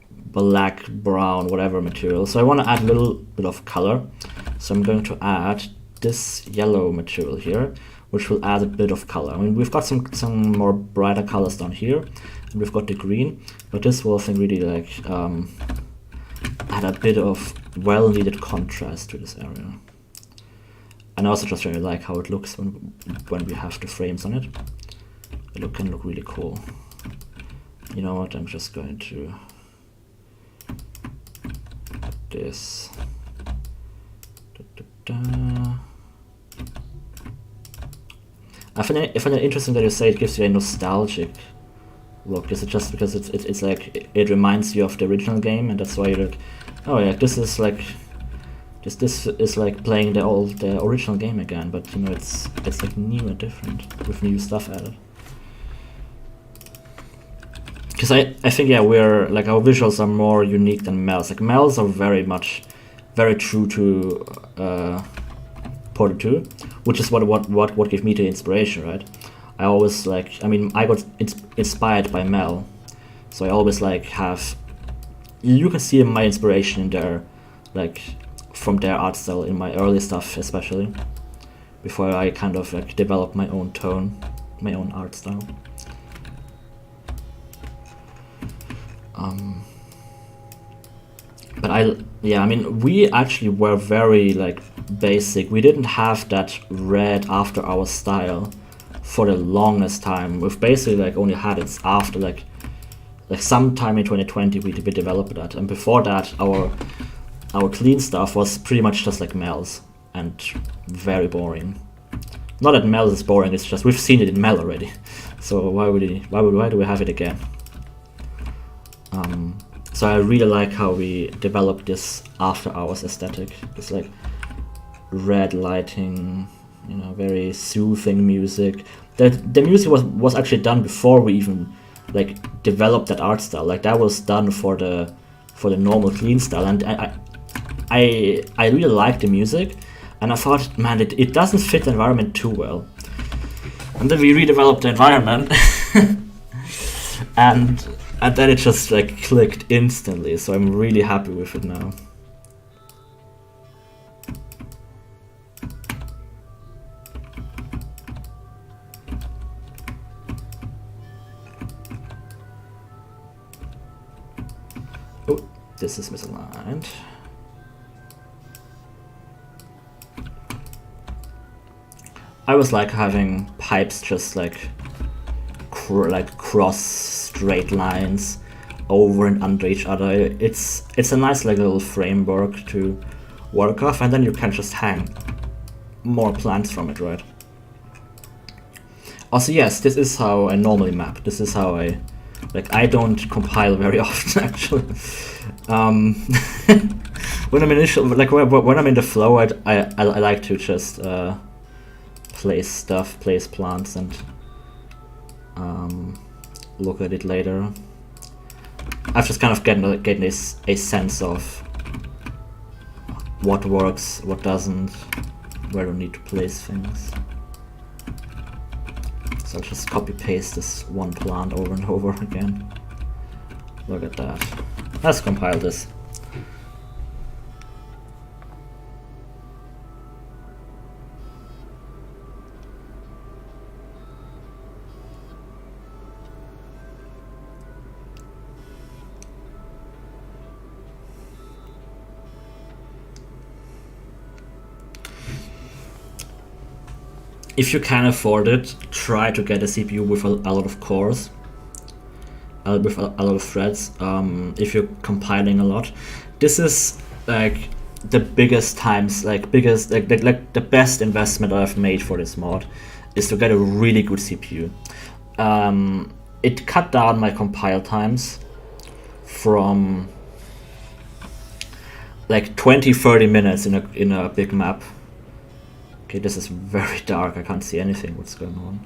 black, brown, whatever material. So I want to add a little bit of color. So I'm going to add this yellow material here, which will add a bit of color. I mean, we've got some more brighter colors down here, and we've got the green, but this will, I think, really like add a bit of well-needed contrast to this area. And I also just really like how it looks when we have the frames on it. It can look really cool. You know what? I'm just going to this. I find it interesting that you say it gives you a nostalgic look. Is it just because it's like it reminds you of the original game, and that's why you're like, oh yeah, this is like playing the original game again, but you know it's like new and different with new stuff added. Because I think, yeah, we're like, our visuals are more unique than Mel's. Like Mel's are very true to Portal 2, which is what gave me the inspiration, right? I always like, I mean, I got inspired by Mel, so I always like have, you can see my inspiration in there, like from their art style in my early stuff, especially before I kind of like developed my own tone, my own art style. But I mean, we actually were very like basic. We didn't have that red after our style for the longest time. We've basically like only had it after like sometime in 2020 we developed that, and before that our clean stuff was pretty much just like Mel's and very boring. Not that Mel's is boring, it's just we've seen it in Mel already, so why do we have it again? So I really like how we developed this after hours aesthetic. This like red lighting, you know, very soothing music. The music was actually done before we even like developed that art style. Like that was done for the normal clean style, and I really liked the music, and I thought, man, it doesn't fit the environment too well. And then we redeveloped the environment, and then it just like clicked instantly. So I'm really happy with it now. Oh, this is misaligned. I was like having pipes just like cross straight lines over and under each other. It's a nice like little framework to work off, and then you can just hang more plants from it, right? Also, yes, this is how I normally map. This is how I don't compile very often actually. When I'm when I'm in the flow, I like to just place plants and look at it later. I've just kind of getting a sense of what works, what doesn't, where I need to place things. So I'll just copy paste this one plant over and over again. Look at that. Let's compile this. If you can afford it, try to get a CPU with a lot of cores. with a lot of threads. If you're compiling a lot, this is like the biggest times, like the best investment I've made for this mod is to get a really good CPU. It cut down my compile times from like 20-30 minutes in a big map. Okay, this is very dark. I can't see anything. What's going on?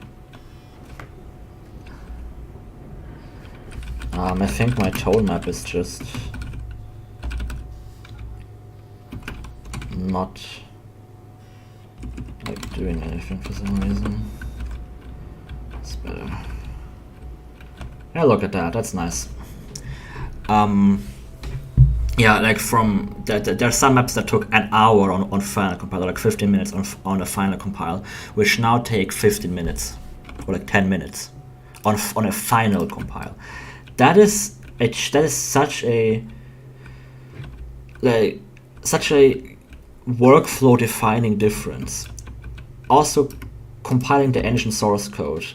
I think my tone map is just not like doing anything for some reason. It's better. Yeah, look at that. That's nice. Yeah, like from there are some maps that took an hour on final compile, like 15 minutes on a final compile, which now take 15 minutes or like 10 minutes on a final compile. That is such a workflow defining difference. Also, compiling the engine source code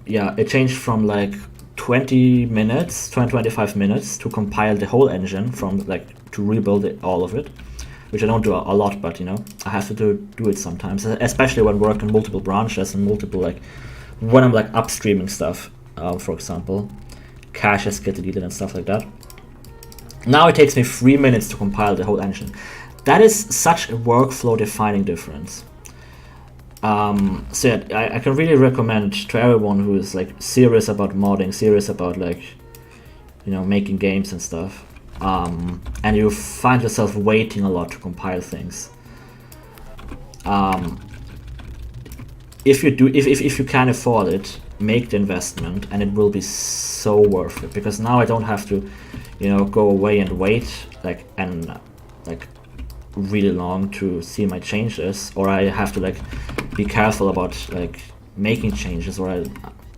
it changed from like 25 minutes to compile the whole engine, from like to rebuild all of it, which I don't do a lot, but you know, I have to do it sometimes, especially when working multiple branches and multiple, like when I'm like upstreaming stuff, for example, caches get deleted and stuff like that. Now it takes me 3 minutes to compile the whole engine. That is such a workflow defining difference. So yeah, I can really recommend to everyone who is like serious about modding, serious about like, you know, making games and stuff, and you find yourself waiting a lot to compile things. If you can afford it, make the investment, and it will be so worth it, because now I don't have to, you know, go away and wait like really long to see my changes, or I have to like be careful about like making changes, or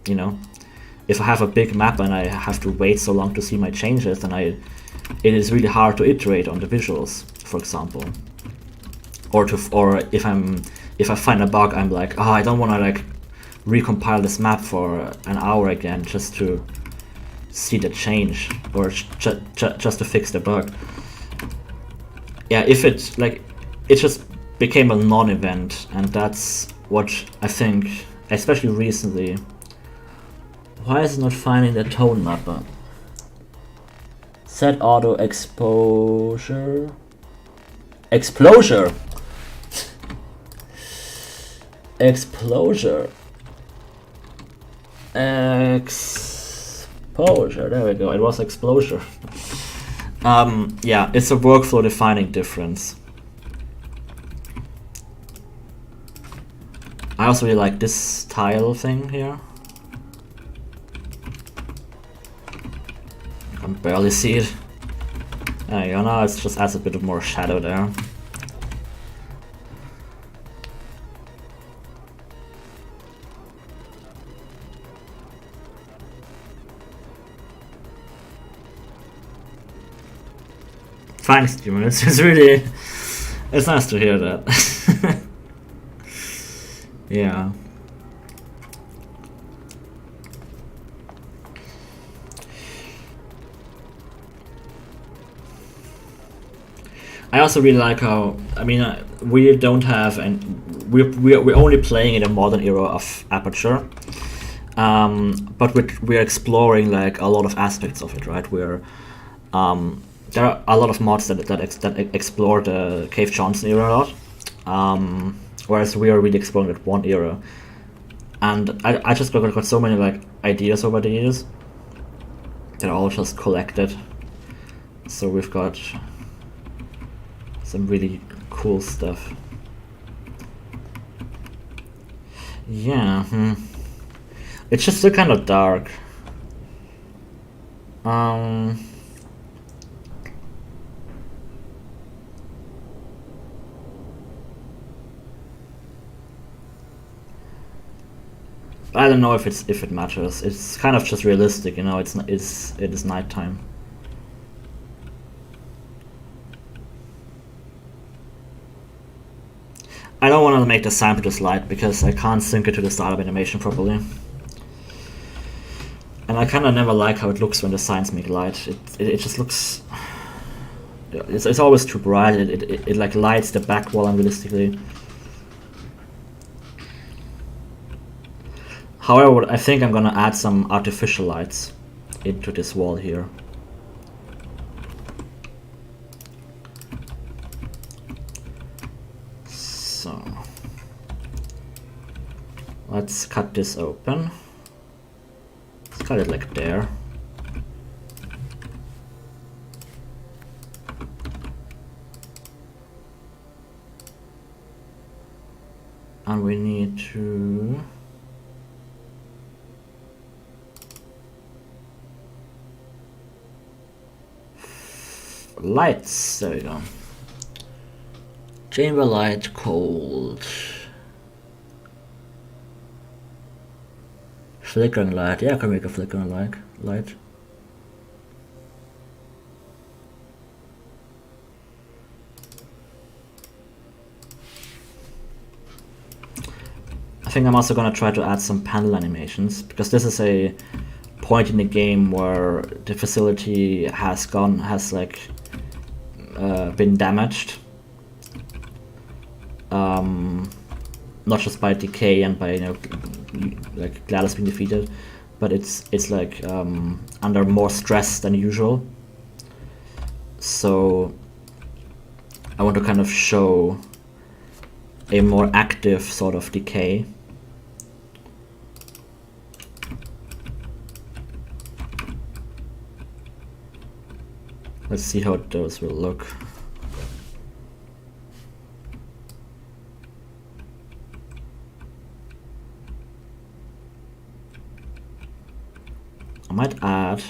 you know, if I have a big map and I have to wait so long to see my changes, then it is really hard to iterate on the visuals, for example, or if I find a bug, I'm like, oh, I don't want to like recompile this map for an hour again just to see the change, or just to fix the bug. Yeah, if it just became a non-event, and that's what I think, especially recently. Why is it not finding the tone mapper? Set auto exposure. Exposure. Exposure. Exposure. There we go. It was exposure. Yeah, it's a workflow defining difference. I also really like this tile thing here. I can barely see it. There you go, now it just adds a bit of more shadow there. Thanks, Jim. It's nice to hear that. Yeah. I also really like how, I mean, we don't have, and we're only playing in a modern era of Aperture, but we're exploring like a lot of aspects of it, right? There are a lot of mods that explore the Cave Johnson era a lot, whereas we are really exploring that one era. And I just got so many like ideas over the years that are all just collected. So we've got some really cool stuff. Yeah, it's just still kind of dark. I don't know if it matters. It's kind of just realistic, you know. It is nighttime. I don't want to make the sample just light because I can't sync it to the startup animation properly. And I kind of never like how it looks when the signs make light. It just looks... It's always too bright. It like lights the back wall unrealistically. However, I think I'm gonna add some artificial lights into this wall here. So let's cut this open. Let's cut it like there. And we need to lights, there we go. Chamber light, cold. Flickering light, yeah, I can make a flickering light. I think I'm also gonna try to add some panel animations, because this is a point in the game where the facility has been damaged. Not just by decay and by like GLaDOS being defeated, but it's like under more stress than usual. So I want to kind of show a more active sort of decay. Let's see how those will look. I might add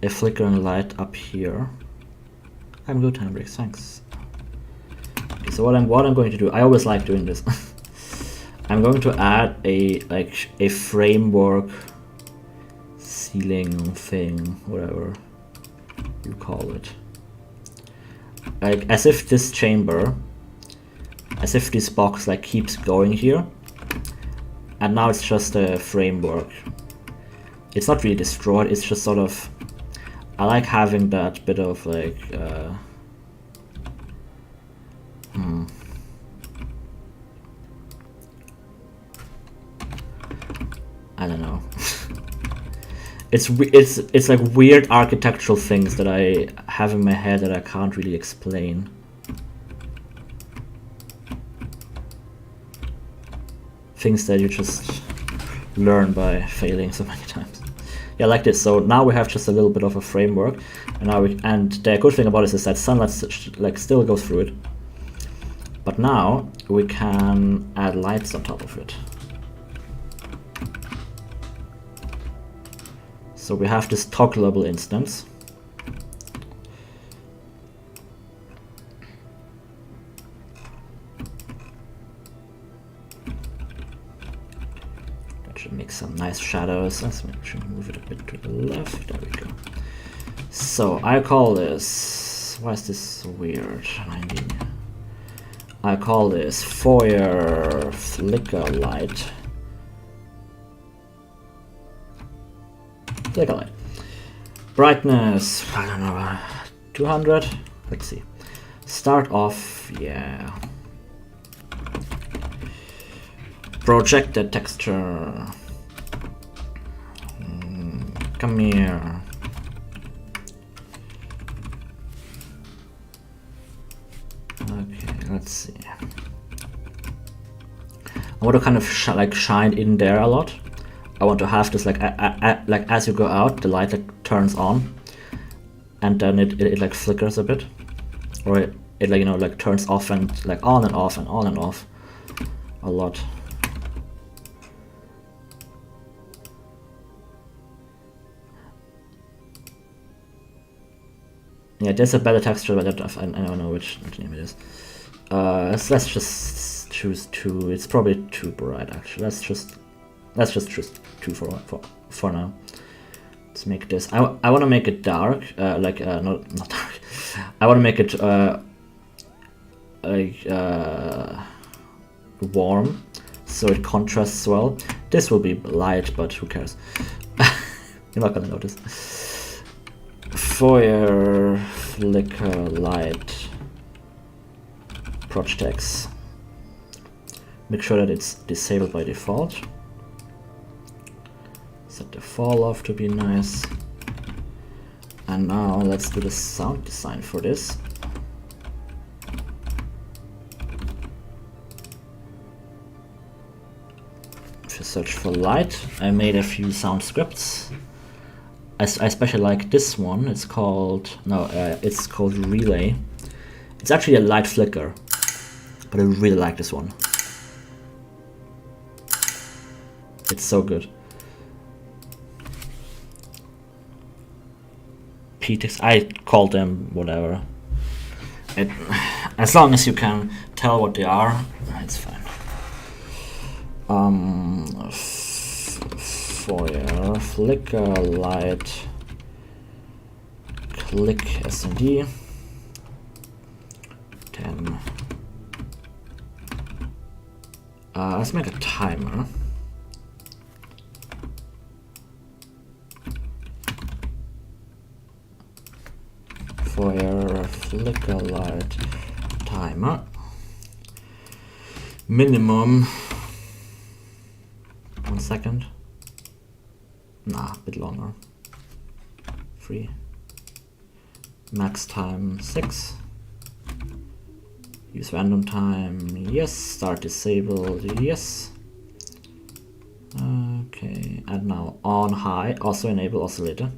a flickering light up here. I'm good, Hendrik, thanks. Okay, so what I'm going to do, I always like doing this. I'm going to add a framework ceiling thing, whatever you call it. Like as if this box like keeps going here. And now it's just a framework. It's not really destroyed, it's just sort of... I like having that bit of like... I don't know. It's like weird architectural things that I have in my head that I can't really explain. Things that you just learn by failing so many times. Yeah, like this. So now we have just a little bit of a framework, and now and the good thing about this is that sunlight like still goes through it. But now we can add lights on top of it. So we have this toggleable instance. Make some nice shadows. Let's move it a bit to the left. There we go. So I call this... Why is this so weird? I call this foyer flicker light. Flicker light. Brightness, I don't know, 200? Let's see. Start off, yeah. Projected texture. Come here. Okay, let's see. I want to kind of shine in there a lot. I want to have this like as you go out, the light like turns on, and then it like flickers a bit, or it like like turns off and like on and off and on and off a lot. Yeah, there's a better texture, but I don't know which name it is. Let's just choose 2. It's probably too bright actually. Let's just choose 2 for now. Let's make this. I want to make it dark, not dark. I want to make it like warm, so it contrasts well. This will be light, but who cares? You're not gonna notice. Foyer, flicker, light, proj text. Make sure that it's disabled by default. Set the fall off to be nice. And now let's do the sound design for this. If you search for light, I made a few sound scripts. I especially like this one. It's called it's called Relay. It's actually a light flicker, but I really like this one. It's so good. PTX, I call them whatever. As long as you can tell what they are, it's fine. Foyer, flicker, light, click SND, 10. Let's make a timer. Foyer, flicker, light, timer. Minimum 1 second. Nah, a bit longer. 3. Max time 6. Use random time, yes. Start disabled, yes. Okay, and now on high, also enable oscillator.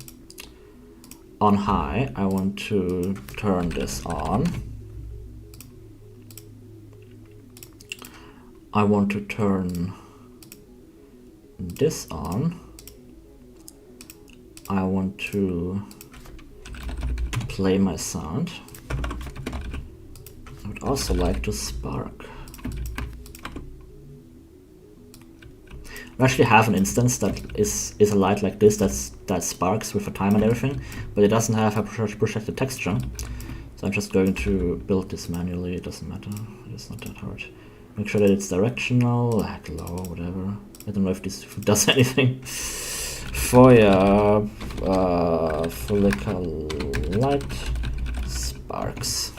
On high, I want to turn this on. I want to turn this on. I want to play my sound. I would also like to spark. I actually have an instance that is a light like this that sparks with a time and everything, but it doesn't have a projected texture. So I'm just going to build this manually. It doesn't matter. It's not that hard. Make sure that it's directional, like low, whatever. I don't know if this does anything. Foyer, flicker, light, sparks.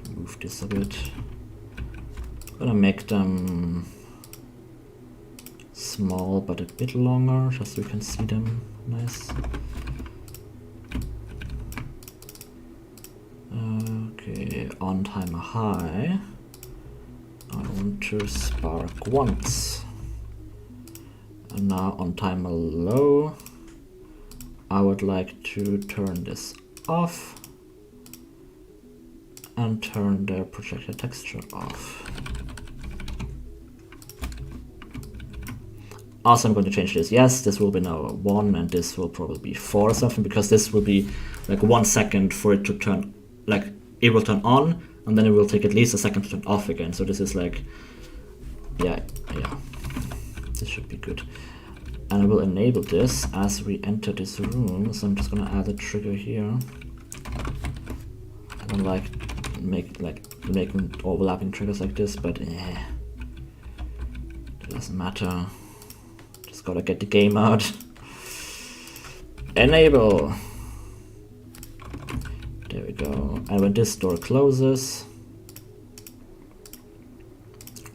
Move this a bit. I'm gonna make them small but a bit longer, just so you can see them nice. Okay, on timer high, I want to spark once. And now on timer low, I would like to turn this off and turn the projected texture off. Also, I'm going to change this. Yes, this will be now 1 and this will probably be 4 or something, because this will be like 1 second for it to turn, like it will turn on and then it will take at least a second to turn off again. So this is like, yeah, this should be good. And I will enable this as we enter this room. So I'm just gonna add a trigger here. I don't like making overlapping triggers like this, but it doesn't matter. Just gotta get the game out. Enable. There we go. And when this door closes,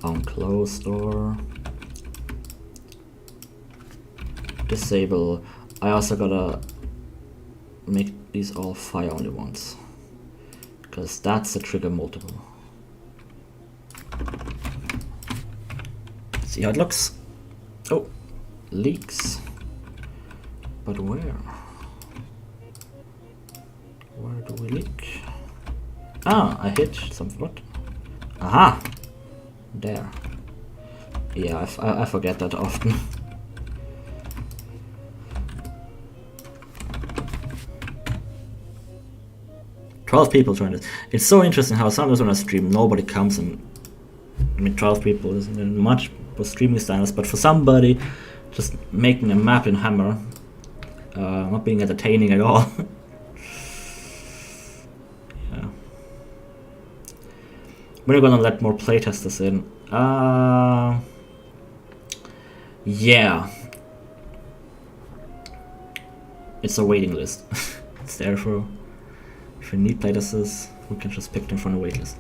on close door, disable. I also gotta make these all fire only once, because that's a trigger multiple. See how it looks? Oh, leaks. But where? Where do we leak? Ah, I hit something. What? Aha! There. Yeah, I forget that often. "12 people joined it." It's so interesting how sometimes when I stream, nobody comes, and I mean 12 people isn't much for streaming standards, but for somebody just making a map in Hammer, not being entertaining at all. Yeah. We're gonna let more playtesters in. Yeah. It's a waiting list. It's there for if we need playtesters, we can just pick them from the waitlist.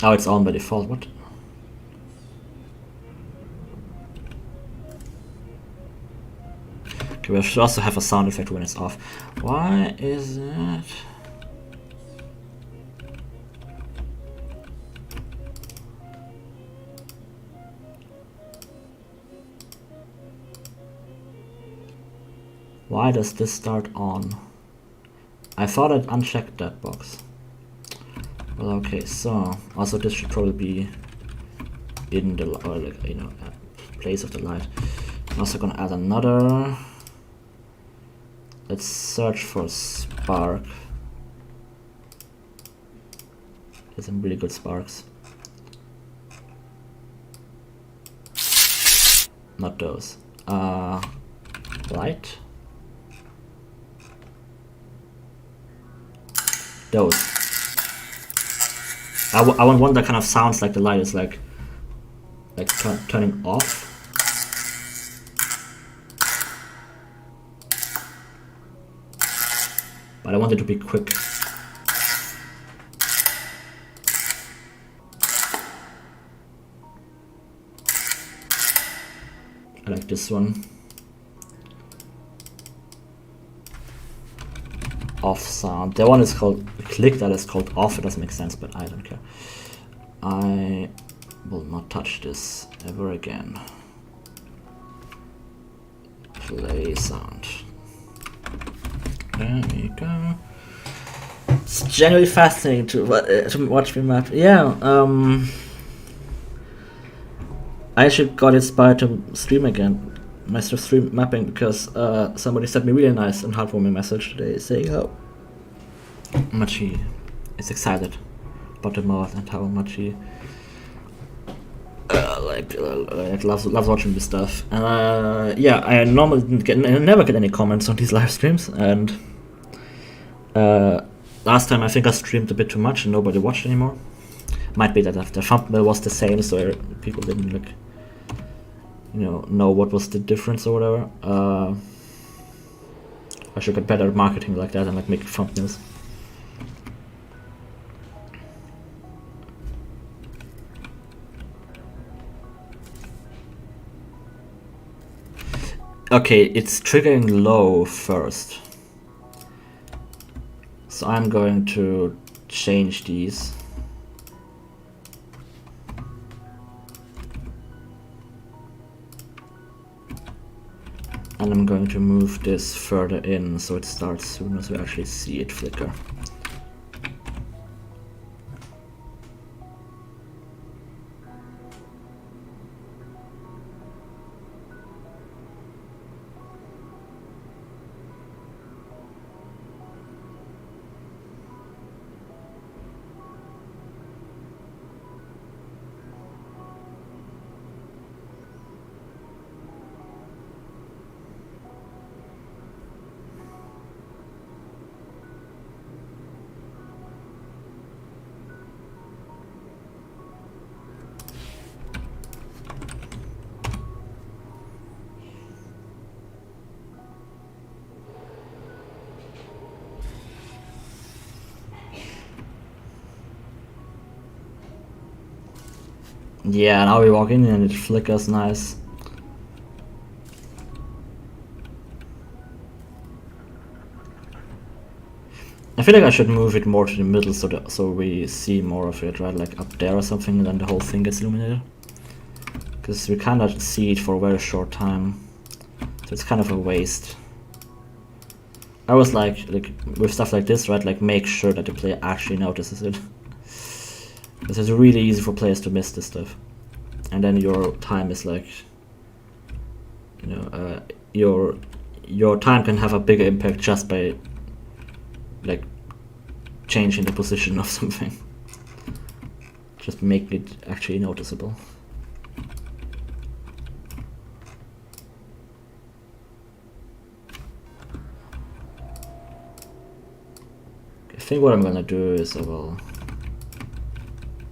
Oh, it's on by default. What? Okay, we should also have a sound effect when it's off. Why is it? Why does this start on? I thought I'd unchecked that box. Well, okay, so also this should probably be in the or like, you know, place of the light. I'm also gonna add another. Let's search for spark. There's some really good sparks. Not those. Light. Those. I want one that kind of sounds like the light is like turning off. But I want it to be quick. I like this one. Off sound. The one is called click, that is called off. It doesn't make sense, but I don't care. I will not touch this ever again. Play sound. There we go. It's genuinely fascinating to watch me map. Yeah, I actually got inspired to stream again. Master stream mapping because somebody sent me a really nice and heartwarming message today saying how much he is excited about the mod and how much he loves watching this stuff. And yeah, I normally never get any comments on these live streams, and last time I think I streamed a bit too much and nobody watched anymore. Might be that the thumbnail was the same, so people didn't like, you know what was the difference or whatever. I should get better at marketing like that and like make thumbnails. Okay, it's triggering low first. So I'm going to change these. And I'm going to move this further in so it starts soon as we actually see it flicker. Yeah, now we walk in and it flickers nice. I feel like I should move it more to the middle so we see more of it, right? Like up there or something, and then the whole thing gets illuminated. Because we cannot see it for a very short time, so it's kind of a waste. I was like with stuff like this, right? Like make sure that the player actually notices it. Because it's really easy for players to miss this stuff, and then your time is like, you know, your time can have a bigger impact just by like changing the position of something. Just make it actually noticeable. I think what I'm gonna do is I will.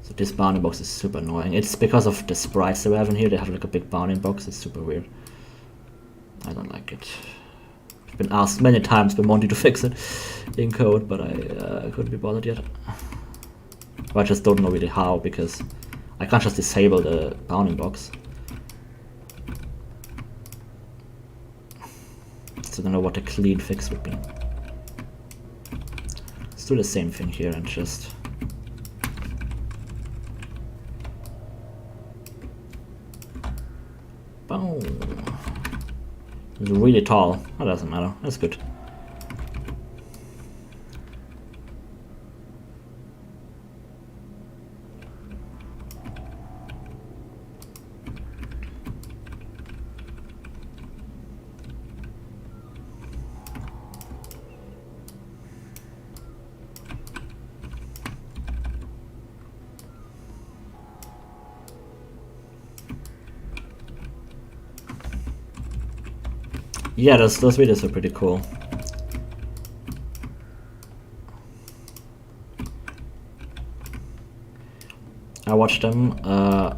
So this bounding box is super annoying. It's because of the sprites they have in here. They have like a big bounding box. It's super weird. I don't like it. I've been asked many times by Monty to fix it in code, but I couldn't be bothered yet. Or I just don't know really how, because I can't just disable the bounding box. So I don't know what a clean fix would be. Let's do the same thing here and just... Boom. It's really tall. That doesn't matter. That's good. Yeah, those videos are pretty cool. I watched them. I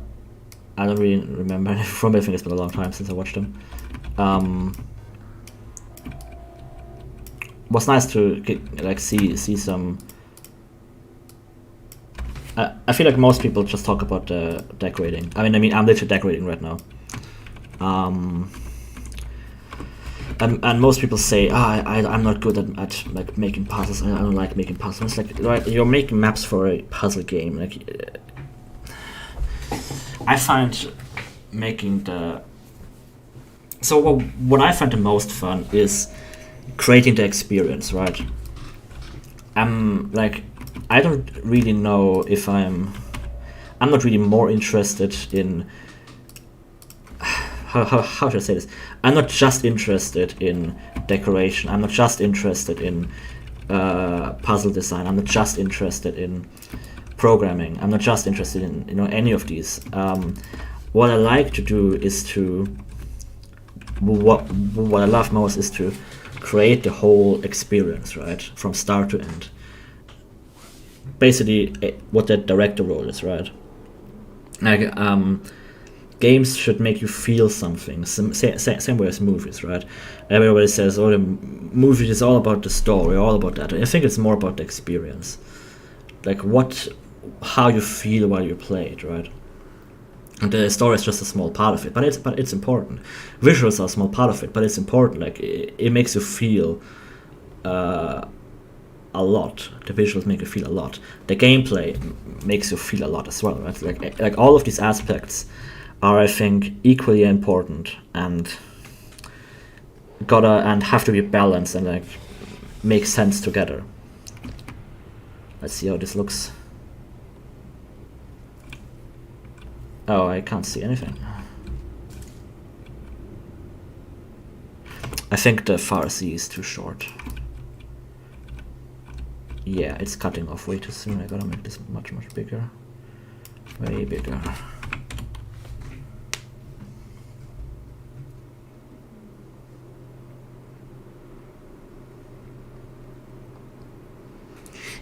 don't really remember from. I think it's been a long time since I watched them. Was nice to get, like see some. I feel like most people just talk about decorating. I mean, I'm literally decorating right now. And most people say, I'm not good at like making puzzles. I don't like making puzzles. It's like, right, you're making maps for a puzzle game. Like, I find making the... So what I find the most fun is creating the experience, right? Like, I don't really know if I'm not really more interested in... How should I say this? I'm not just interested in decoration. I'm not just interested in puzzle design. I'm not just interested in programming. I'm not just interested in any of these. What I like to do is to what I love most is to create the whole experience, right, from start to end. Basically, what that director role is, right? Like, games should make you feel something, same way as movies, right? Everybody says, oh, the movie is all about the story, all about that. I think it's more about the experience. Like how you feel while you play it, right? And the story is just a small part of it, but it's important. Visuals are a small part of it, but it's important. Like, it makes you feel a lot. The visuals make you feel a lot. The gameplay makes you feel a lot as well, right? Like all of these aspects are, I think, equally important and have to be balanced and like make sense together. Let's see how this looks. Oh, I can't see anything. I think the far C is too short. Yeah, it's cutting off way too soon. I gotta make this much bigger. Way bigger.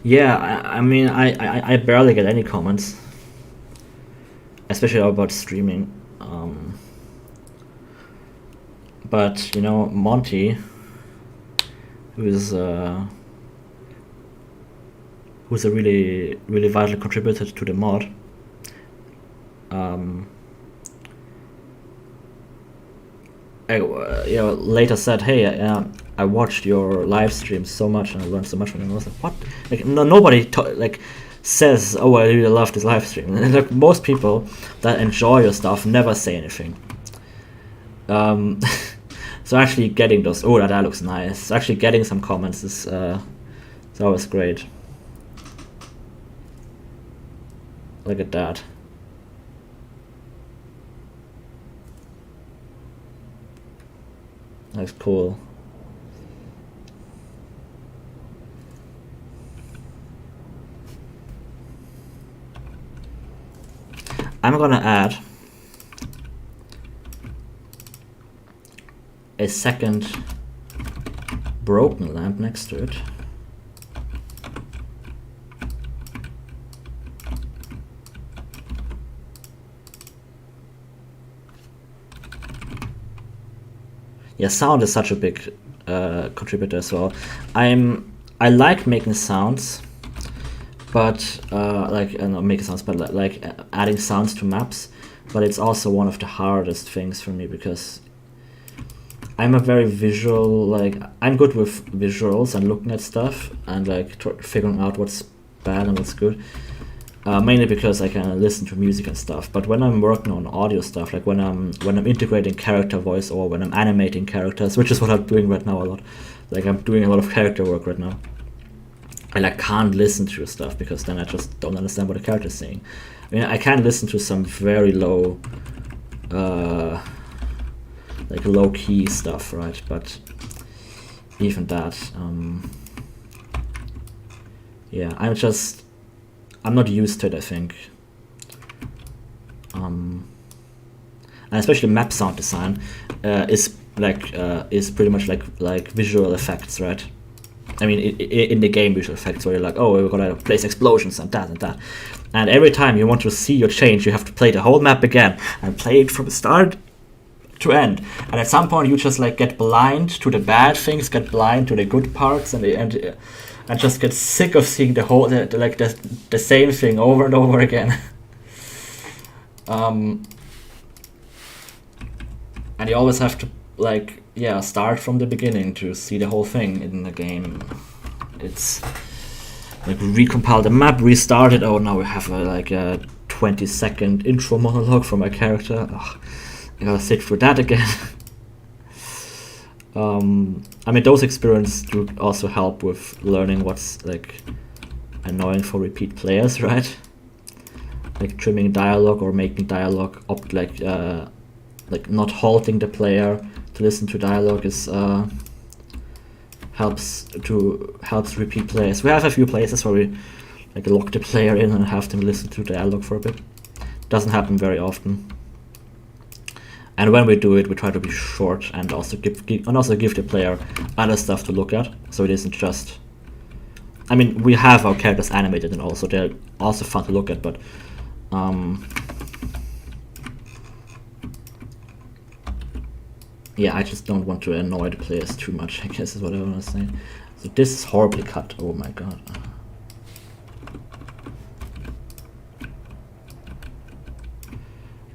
Yeah, I mean, I barely get any comments, especially about streaming. But Monty, who's a really vital contributor to the mod, later said, "Hey, I watched your live stream so much and I learned so much from it." I was like, "What?" Like, nobody says, "Oh, I really love this live stream." And like, most people that enjoy your stuff never say anything. So actually getting those, oh, that looks nice. Actually getting some comments is always great. Look at that. That's cool. I'm gonna add a second broken lamp next to it. Yeah, sound is such a big contributor as well. I like making sounds, but not making sounds, but like adding sounds to maps. But it's also one of the hardest things for me because I'm a very visual, like I'm good with visuals and looking at stuff and like figuring out what's bad and what's good. Mainly because I can listen to music and stuff. But when I'm working on audio stuff, like when I'm integrating character voice or when I'm animating characters, which is what I'm doing right now a lot. Like I'm doing a lot of character work right now. I like can't listen to stuff because then I just don't understand what the character is saying. I mean, I can listen to some very low, like low key stuff, right? But even that, yeah, I'm not used to it, I think. And especially map sound design is pretty much like visual effects, right? I mean, in the game visual effects where you're like, oh, we're gonna place explosions and that and that. And every time you want to see your change, you have to play the whole map again and play it from start to end. And at some point, you just like get blind to the bad things, get blind to the good parts, and just get sick of seeing the same thing over and over again. And you always have to start from the beginning to see the whole thing in the game. It's like recompile the map, restart it. Oh, now we have a 20-second intro monologue for my character. Ugh, I gotta sit through that again. I mean, those experiences do also help with learning what's like annoying for repeat players, right? Like trimming dialogue or making dialogue up, like not halting the player to listen to dialogue is helps repeat players. We have a few places where we like lock the player in and have them listen to dialogue for a bit. Doesn't happen very often. And when we do it, we try to be short and also give the player other stuff to look at, so it isn't just. I mean, we have our characters animated and also they're also fun to look at, but yeah, I just don't want to annoy the players too much, I guess is what I want to say. So this is horribly cut. Oh my god.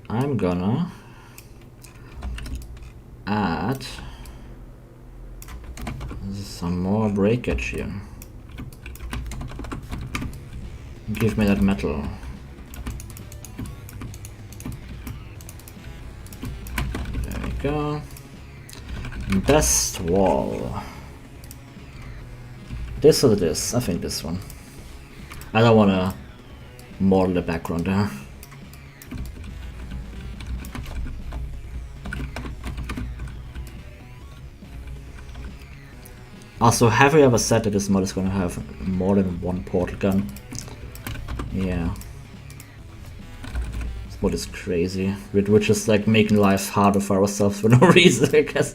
I'm gonna add some more breakage here. Give me that metal. There we go. Best wall. This or this? I think this one. I don't wanna model the background there. Also, have you ever said that this mod is gonna have more than one portal gun? Yeah. This mod is crazy. We're just like making life harder for ourselves for no reason, I guess.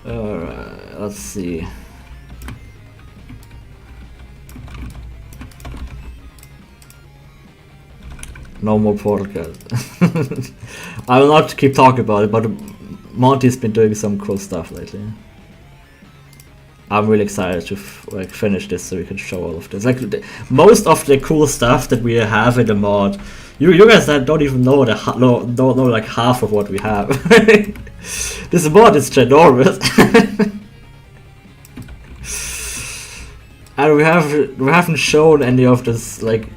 Alright, let's see. No more portal guns. I will not keep talking about it, but Monty's been doing some cool stuff lately. I'm really excited to finish this so we can show all of this. Like most of the cool stuff that we have in the mod, you guys don't even know don't know like half of what we have. This mod is ginormous. And we haven't shown any of this like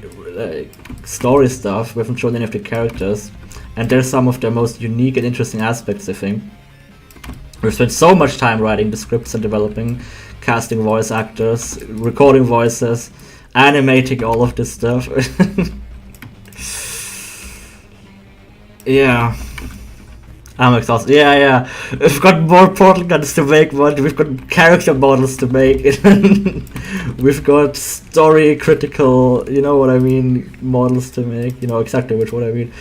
story stuff. We haven't shown any of the characters, and they're some of the most unique and interesting aspects, I think. We've spent so much time writing the scripts and developing, casting voice actors, recording voices, animating all of this stuff. Yeah, I'm exhausted. Yeah. We've got more portal guns to make, but we've got character models to make. We've got story critical, you know what I mean, models to make. You know exactly what I mean.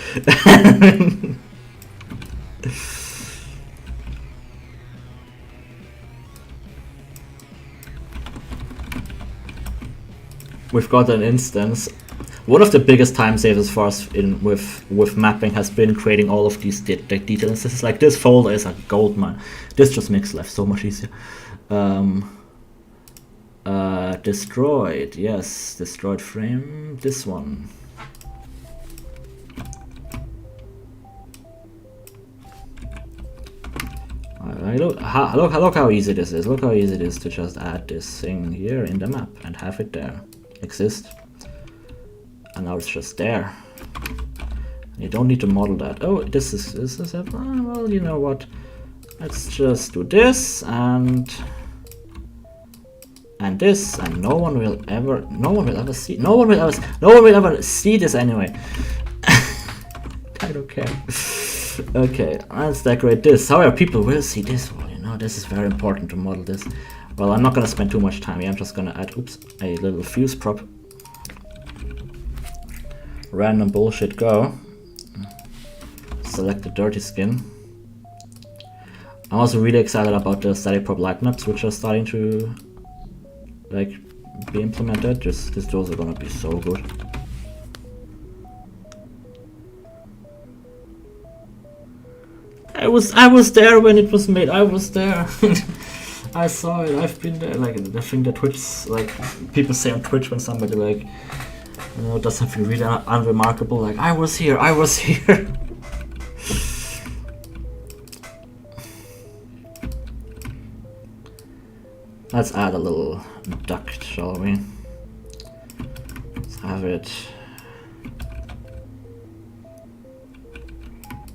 We've got an instance. One of the biggest time savers for us with mapping has been creating all of these detail instances. Like this folder is a gold mine. This just makes life so much easier. Destroyed, yes, destroyed frame. This one. Look how easy this is. Look how easy it is to just add this thing here in the map and have it there, exist. And now it's just there. You don't need to model that. Oh, this is well, you know what? Let's just do this and this, and no one will ever see this anyway. I don't care. Okay, let's decorate this. However, people will see this. Well, you know, this is very important to model this. Well, I'm not gonna spend too much time here. I'm just gonna add, a little fuse prop. Random bullshit go. Select the dirty skin. I'm also really excited about the static prop light maps, which are starting to like be implemented. Those are gonna be so good. I was there when it was made. I was there. I saw it. I've been there. Like the thing that Twitch, like people say on Twitch when somebody like, you know, does something really unremarkable, like I was here. Let's add a little duct, shall we? Let's have it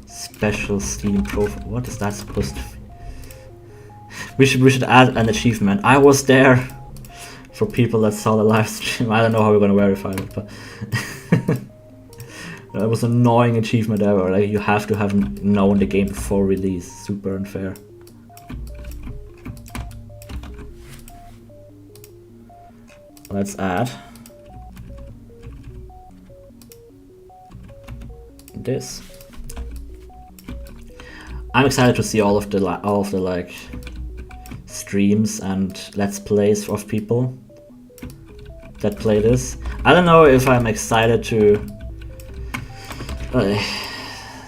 special Steam profile. What is that supposed to be? We should add an achievement. I was there, for people that saw the live stream. I don't know how we're gonna verify it, but that was an annoying achievement ever. Like you have to have known the game before release. Super unfair. Let's add this. I'm excited to see all of the like streams and let's plays of people that play this. I don't know if I'm excited to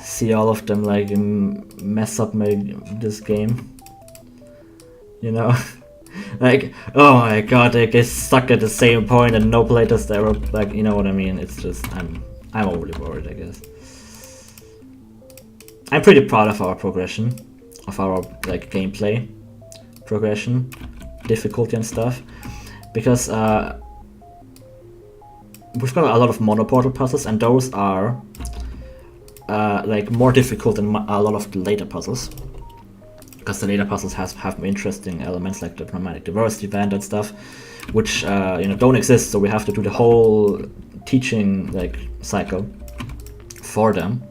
see all of them like mess up this game. You know. Like, oh my god, they get stuck at the same point and no playtest ever, like, you know what I mean? It's just, I'm overly worried, I guess. I'm pretty proud of our progression, of our, like, gameplay progression, difficulty and stuff, because we've got a lot of monoportal puzzles, and those are, like, more difficult than a lot of the later puzzles. Because the later puzzles have interesting elements like the chromatic diversity event and stuff, which you know, don't exist. So we have to do the whole teaching like cycle for them,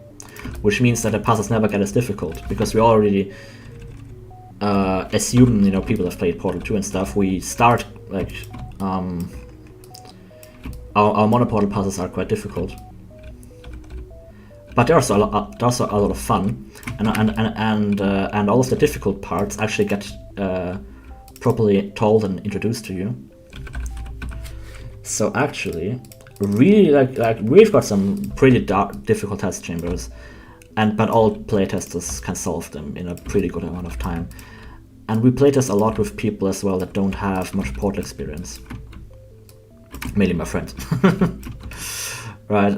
which means that the puzzles never get as difficult because we already assume, you know, people have played Portal 2 and stuff. We start like our monoportal puzzles are quite difficult. But they're also a lot of fun, and all of the difficult parts actually get properly told and introduced to you. So actually, really like we've got some pretty difficult test chambers, but all playtesters can solve them in a pretty good amount of time. And we playtest a lot with people as well that don't have much Portal experience, mainly my friends, right?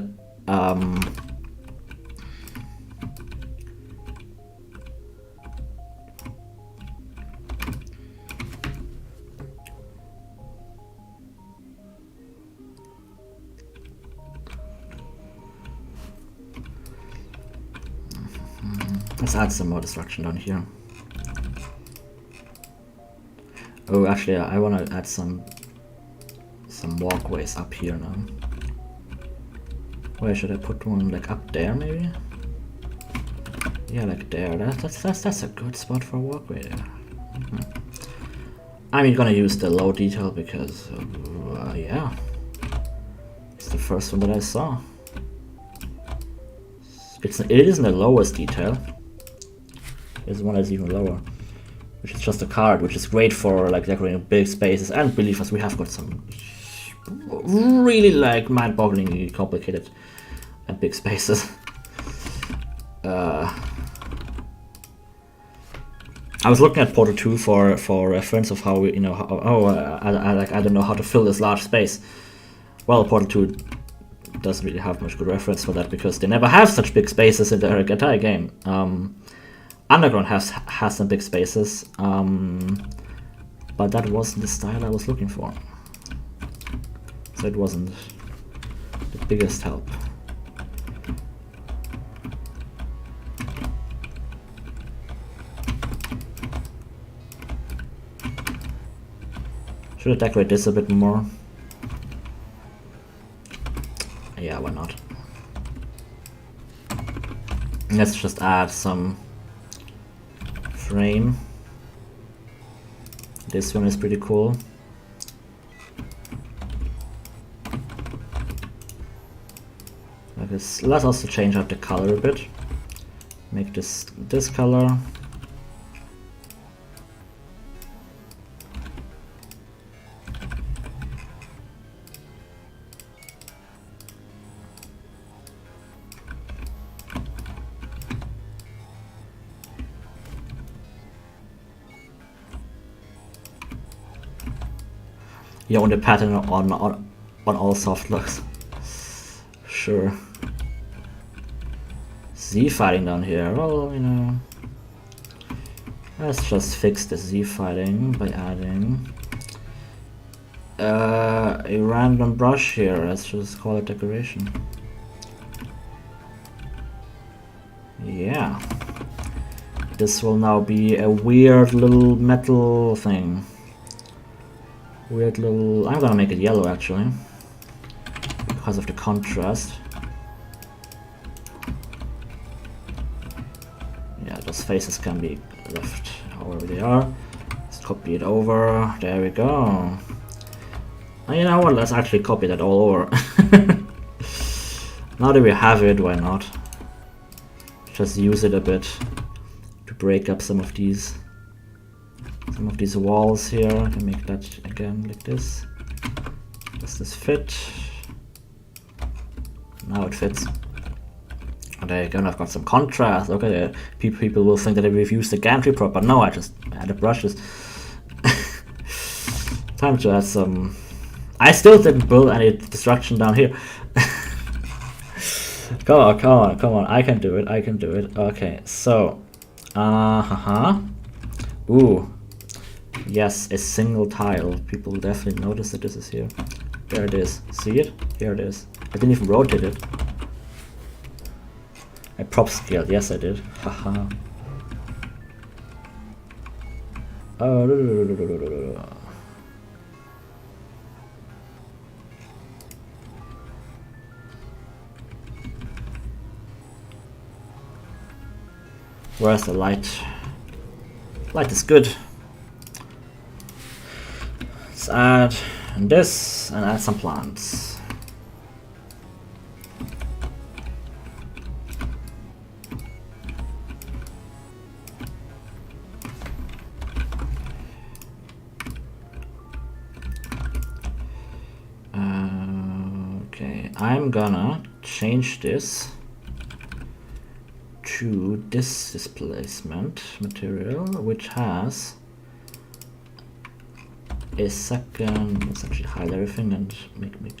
Let's add some more destruction down here. Oh, actually, I want to add some walkways up here now. Where should I put one? Like up there, maybe? Yeah, like there. That's a good spot for a walkway there. I'm gonna use the low detail because, yeah, it's the first one that I saw. It isn't the lowest detail. This one is even lower, which is just a card, which is great for like decorating big spaces. And believe us, we have got some really like mind-bogglingly complicated and big spaces. I was looking at Portal 2 for reference of how we, you know, I don't know how to fill this large space. Well, Portal 2 doesn't really have much good reference for that because they never have such big spaces in their entire game. Underground has some big spaces, but that wasn't the style I was looking for. So it wasn't the biggest help. Should I decorate this a bit more? Yeah, why not? Let's just add some frame. This one is pretty cool. Let's also change up the color a bit. Make this color. You own the pattern on all soft looks. Sure. Z fighting down here. Well, you know, let's just fix the Z fighting by adding a random brush here. Let's just call it decoration. Yeah. This will now be a weird little metal thing. Weird little... I'm gonna make it yellow actually, because of the contrast. Yeah, those faces can be left however they are. Let's copy it over. There we go. And you know what? Let's actually copy that all over. Now that we have it, why not? Just use it a bit to break up some of these walls here. I can make that again like this. Does this fit? Now it fits. And there you go, I've got some contrast. Okay, people will think that we've used the gantry prop, but no, I just added brushes. Time to add some... I still didn't build any destruction down here. Come on, I can do it, Okay, so... Ooh. Yes, a single tile. People will definitely notice that this is here. There it is. See it? Here it is. I didn't even rotate it. I prop scaled. Yes, I did. Haha. Where's the light? Light is good. Let's add this and add some plants. Okay, I'm gonna change this to this displacement material, which has a second. Let's actually hide everything and let me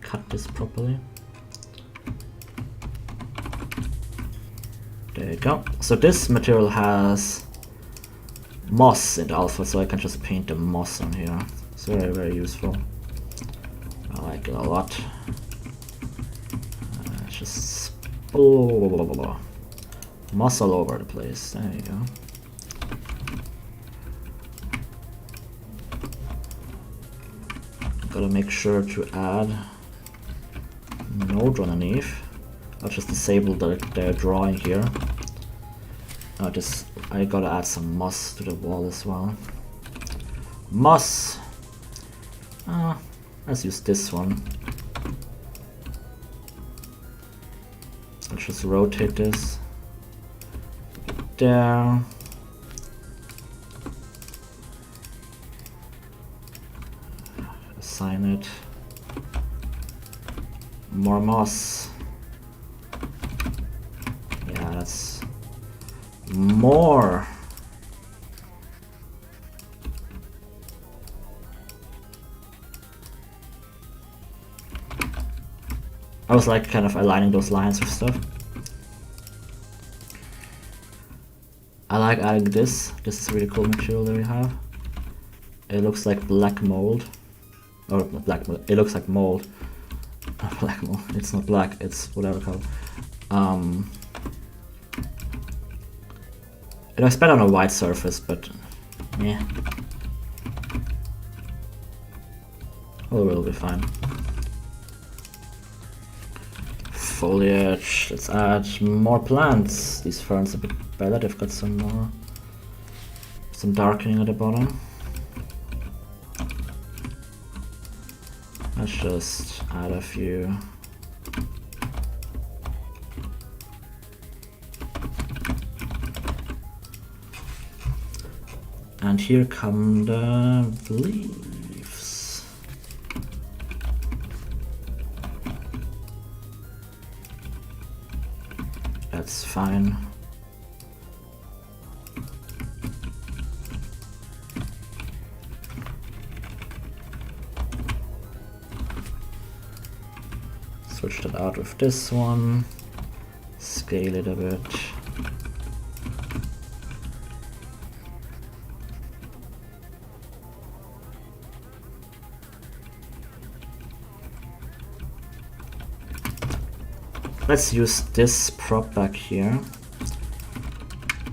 cut this properly. There you go. So this material has moss in the alpha, so I can just paint the moss on here. It's very, very useful. I like it a lot. Just moss all over the place. There you go. Gotta make sure to add node underneath. I'll just disable the drawing here. Oh, this, I gotta add some moss to the wall as well. Moss! Let's use this one. I'll just rotate this. There. Assign it. More moss. Yeah, that's more. I was like kind of aligning those lines with stuff. I like adding this. This is a really cool material that we have. It looks like black mold. Or black mold. It looks like mold. Black mold. It's not black, it's whatever color. It looks better on a white surface, but yeah. Oh, we'll be fine. Foliage. Let's add more plants. These ferns are a bit better. They've got some darkening at the bottom. Let's just add a few. And here come the leaves. That's fine. Switch that out with this one. Scale it a bit. Let's use this prop back here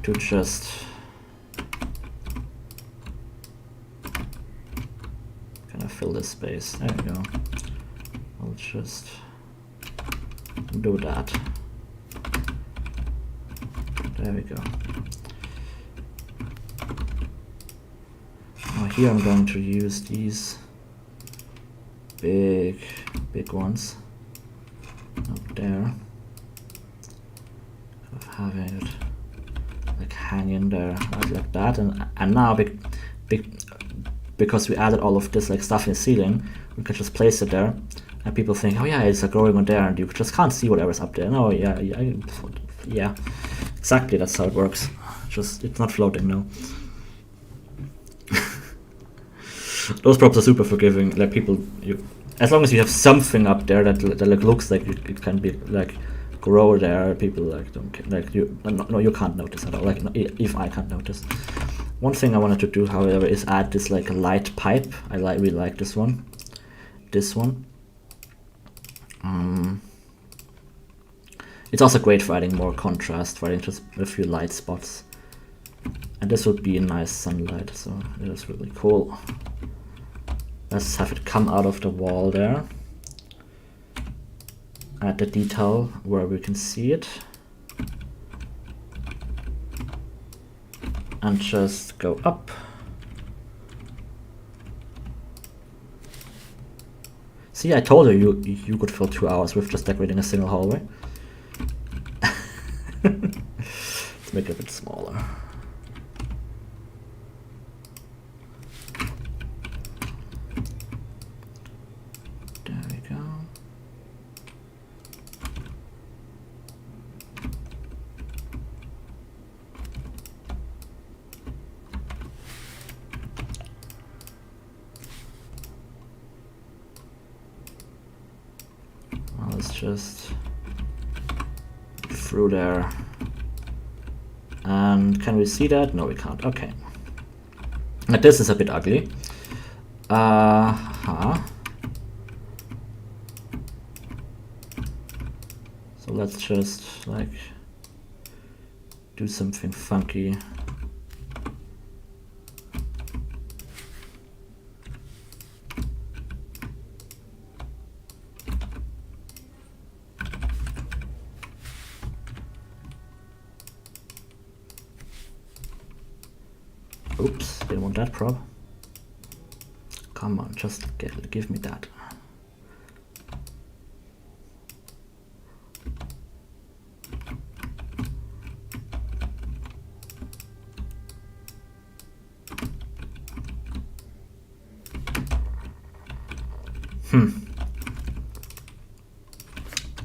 to just kind of fill this space. There we go. I'll just do that. There we go. Now here I'm going to use these big ones up there. Having it like hanging there like that, and now because we added all of this like stuff in the ceiling, we can just place it there, and people think, oh yeah, it's growing on there, and you just can't see whatever's up there. No, yeah, exactly, that's how it works. Just it's not floating now. Those props are super forgiving. Like people, as long as you have something up there that like looks like it can be like grow there, people like don't like you. No, you can't notice at all. Like if I can't notice. One thing I wanted to do, however, is add this like light pipe. I really like this one. This one. It's also great for adding more contrast, for adding just a few light spots. And this would be a nice sunlight, so it is really cool. Let's have it come out of the wall there. Add the detail where we can see it. And just go up. See, I told you could fill 2 hours with just decorating a single hallway. Let's make it a bit smaller. There we go. Well, let's just through there. And can we see that? No, we can't. Okay. But this is a bit ugly. So let's just like do something funky. Oops, didn't want that prop. Come on, just give me that.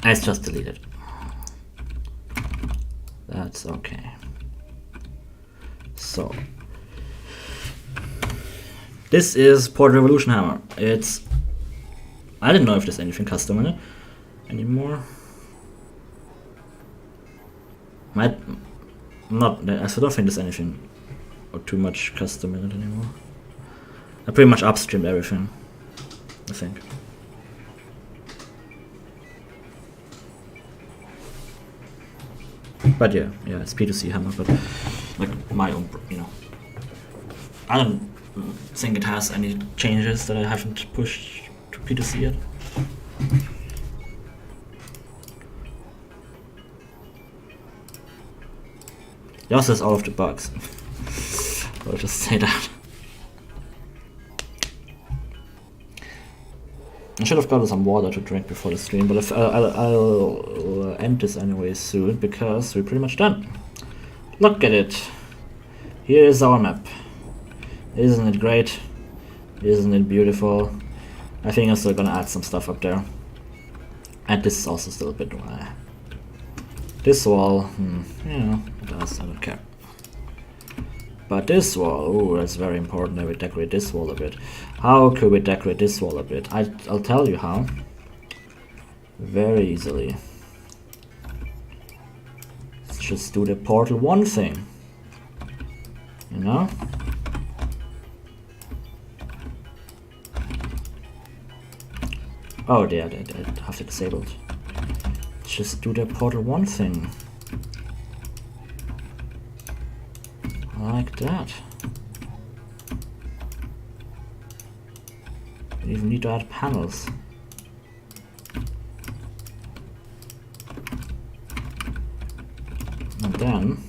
It's just deleted. That's okay. So this is Port Revolution Hammer. It's, I didn't know if there's anything custom in it anymore. I don't think there's anything or too much custom in it anymore. I pretty much upstreamed everything, I think. But yeah, it's P2C hammer, but like my own, you know. I don't think it has any changes that I haven't pushed to P2C yet. Yours is out of the box. I'll just say that. I should have gotten some water to drink before the stream, but I'll end this anyway soon because we're pretty much done. Look at it. Here is our map. Isn't it great? Isn't it beautiful? I think I'm still gonna add some stuff up there. And this is also still a bit dry. This wall, you know, it does, I don't care. But this wall, oh, that's very important that we decorate this wall a bit. How could we decorate this wall a bit? I'll tell you how. Very easily. Let's just do the Portal 1 thing. You know? Oh, yeah, I have it disabled. Let's just do the Portal 1 thing. Like that. You even need to add panels. And then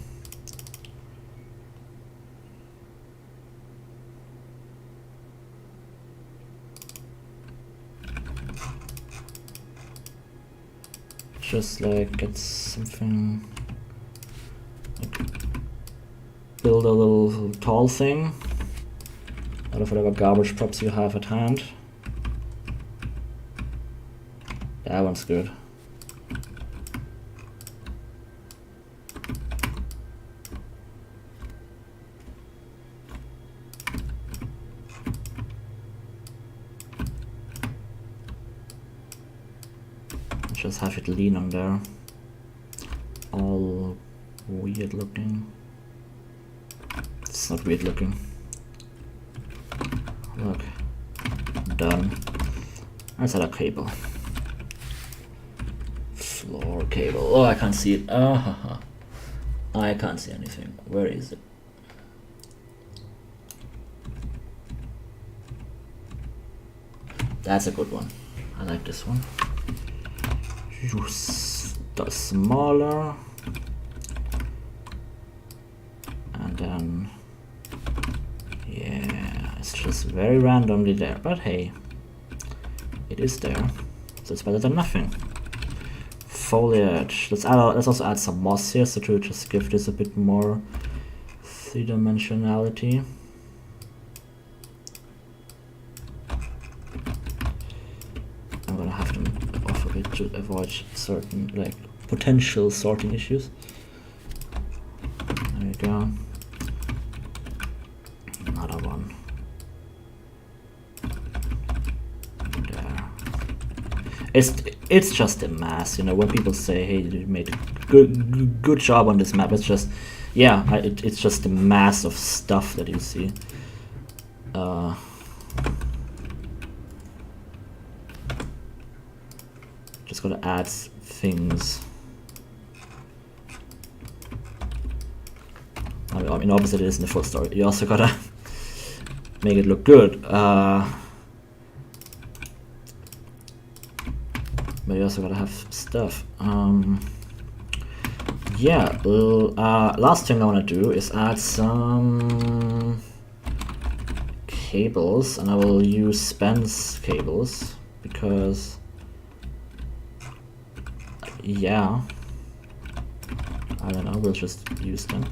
just like get something, like build a little tall thing out of whatever garbage props you have at hand. That one's good. Just have it lean on there. All weird looking. It's not weird looking. Look. Done. Let's add a cable. Floor cable. Oh, I can't see it. I can't see anything. Where is it? That's a good one. I like this one. The smaller, and then yeah, it's just very randomly there, but hey, it is there, so it's better than nothing. Foliage. Let's also add some moss here, so to just give this a bit more three-dimensionality. I'm gonna have them off a bit to avoid certain like potential sorting issues. There you go. Another one. There. It's just a mess, you know. When people say, "Hey, you made a good job on this map," it's just, yeah, it's just a mass of stuff that you see. Just gotta add things. I mean, obviously it isn't the full story. You also gotta make it look good. But you also gotta have stuff. Yeah. Last thing I wanna do is add some cables, and I will use Spence cables because, yeah, I don't know, we'll just use them.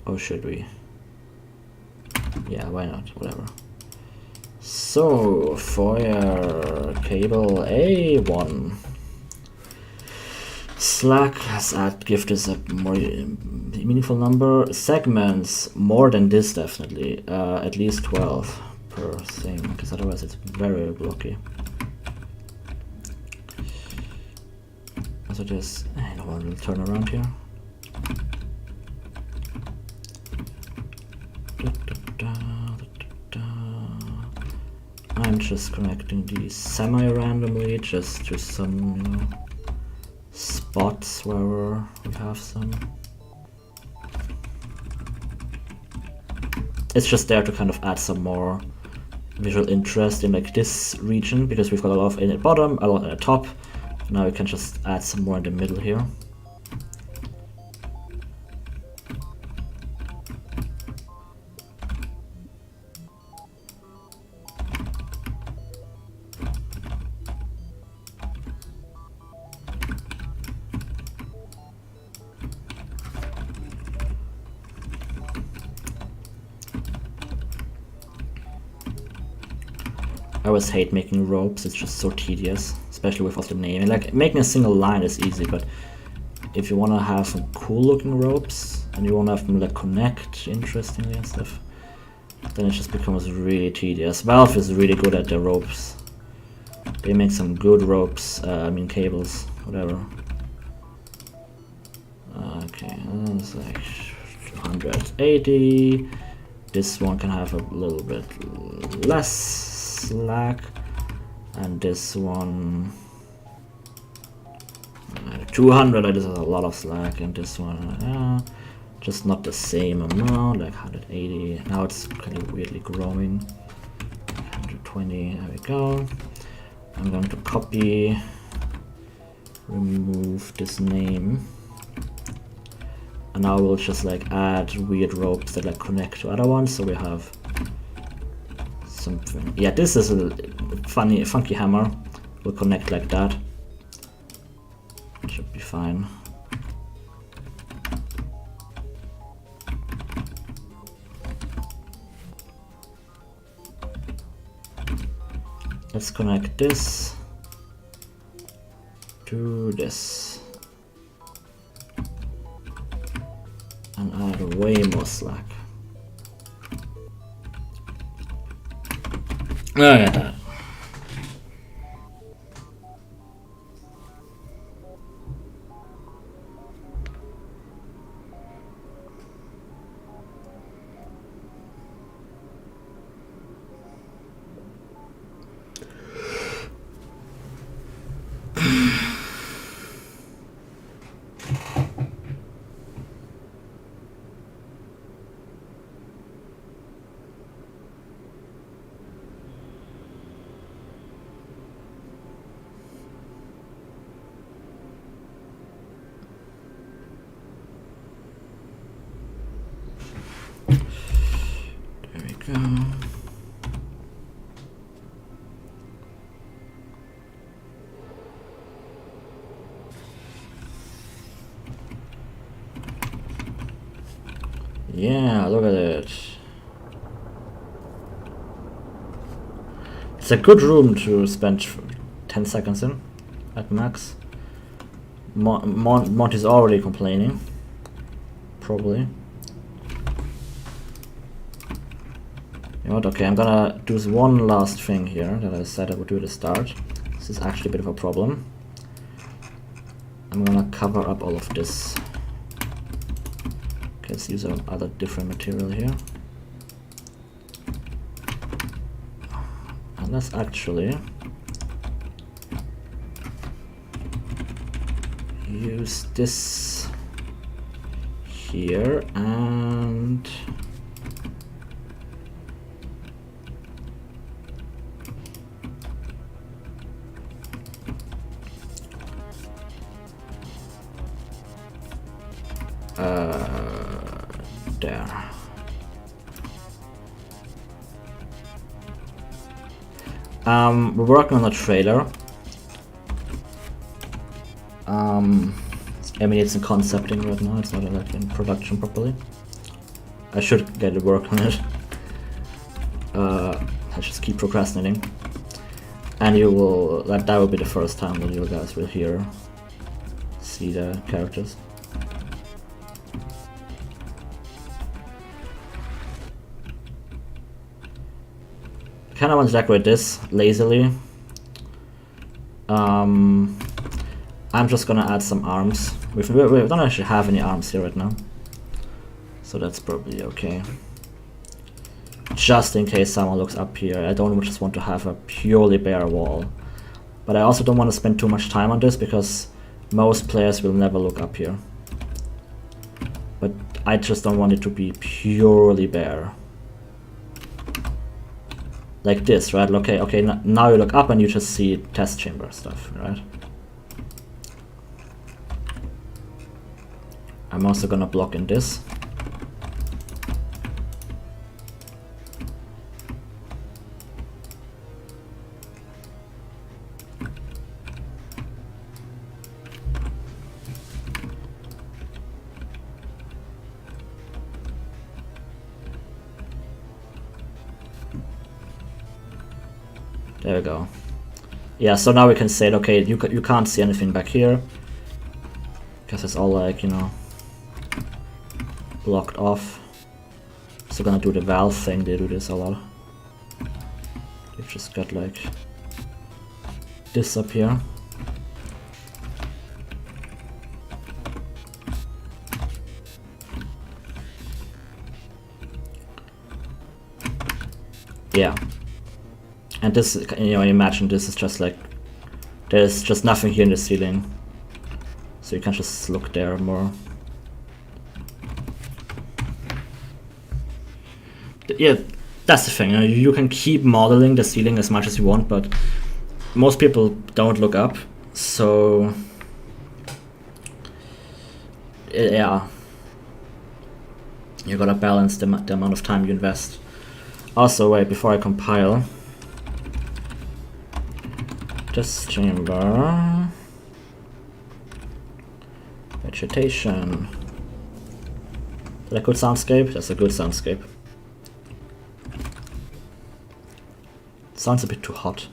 Or should we? Yeah, why not? Whatever. So, foyer cable A1. Slack, let's add, give this a more meaningful number. Segments, more than this definitely. At least 12 per thing, because otherwise it's very blocky. So just, I don't want to turn around here. I'm just connecting these semi-randomly, just to some, you know, spots where we have some. It's just there to kind of add some more visual interest in like this region, because we've got a lot in the bottom, a lot at the top. Now we can just add some more in the middle here. I always hate making ropes, it's just so tedious, especially with the naming. Like, making a single line is easy, but if you want to have some cool looking ropes, and you want to have them like connect interestingly and stuff, then it just becomes really tedious. Valve is really good at their ropes. They make some good ropes, I mean cables, whatever. Okay, that's like 180. This one can have a little bit less slack, and this one 200. This is a lot of slack, and this one just not the same amount, like 180. Now it's kind of weirdly growing. 120. There we go. I'm going to copy, remove this name, and now we'll just like add weird ropes that like connect to other ones. So we have something. Yeah, this is a funky hammer. Will connect like that. Should be fine. Let's connect this to this and add way more slack. Look at that. Go. Yeah, look at it. It's a good room to spend 10 seconds in at max. Monty's already complaining. Probably. You know what, okay, I'm gonna do this one last thing here that I said I would do at the start. This is actually a bit of a problem. I'm gonna cover up all of this. Okay, let's use other different material here. And let's actually use this here and There. We're working on a trailer. I mean, it's in concepting right now, it's not like in production properly. I should get to work on it. I just keep procrastinating. And you will, that will be the first time that you guys will see the characters. I kinda want to decorate this lazily. I'm just gonna add some arms. We don't actually have any arms here right now, so that's probably okay. Just in case someone looks up here, I don't just want to have a purely bare wall. But I also don't want to spend too much time on this because most players will never look up here. But I just don't want it to be purely bare. Like this, right? Okay, now you look up and you just see test chamber stuff, right? I'm also gonna block in this. There we go. Yeah, so now we can say, okay, you can't see anything back here because it's all like, you know, blocked off. So gonna do the valve thing, they do this a lot. They've just got like this up here. Yeah. And this, you know, imagine this is just like, there's just nothing here in the ceiling. So you can just look there more. Yeah, that's the thing, you know, you can keep modeling the ceiling as much as you want, but most people don't look up, so yeah, you gotta balance the amount of time you invest. Also, wait, before I compile, this chamber, vegetation, is that a good soundscape? That's a good soundscape. Sounds a bit too hot.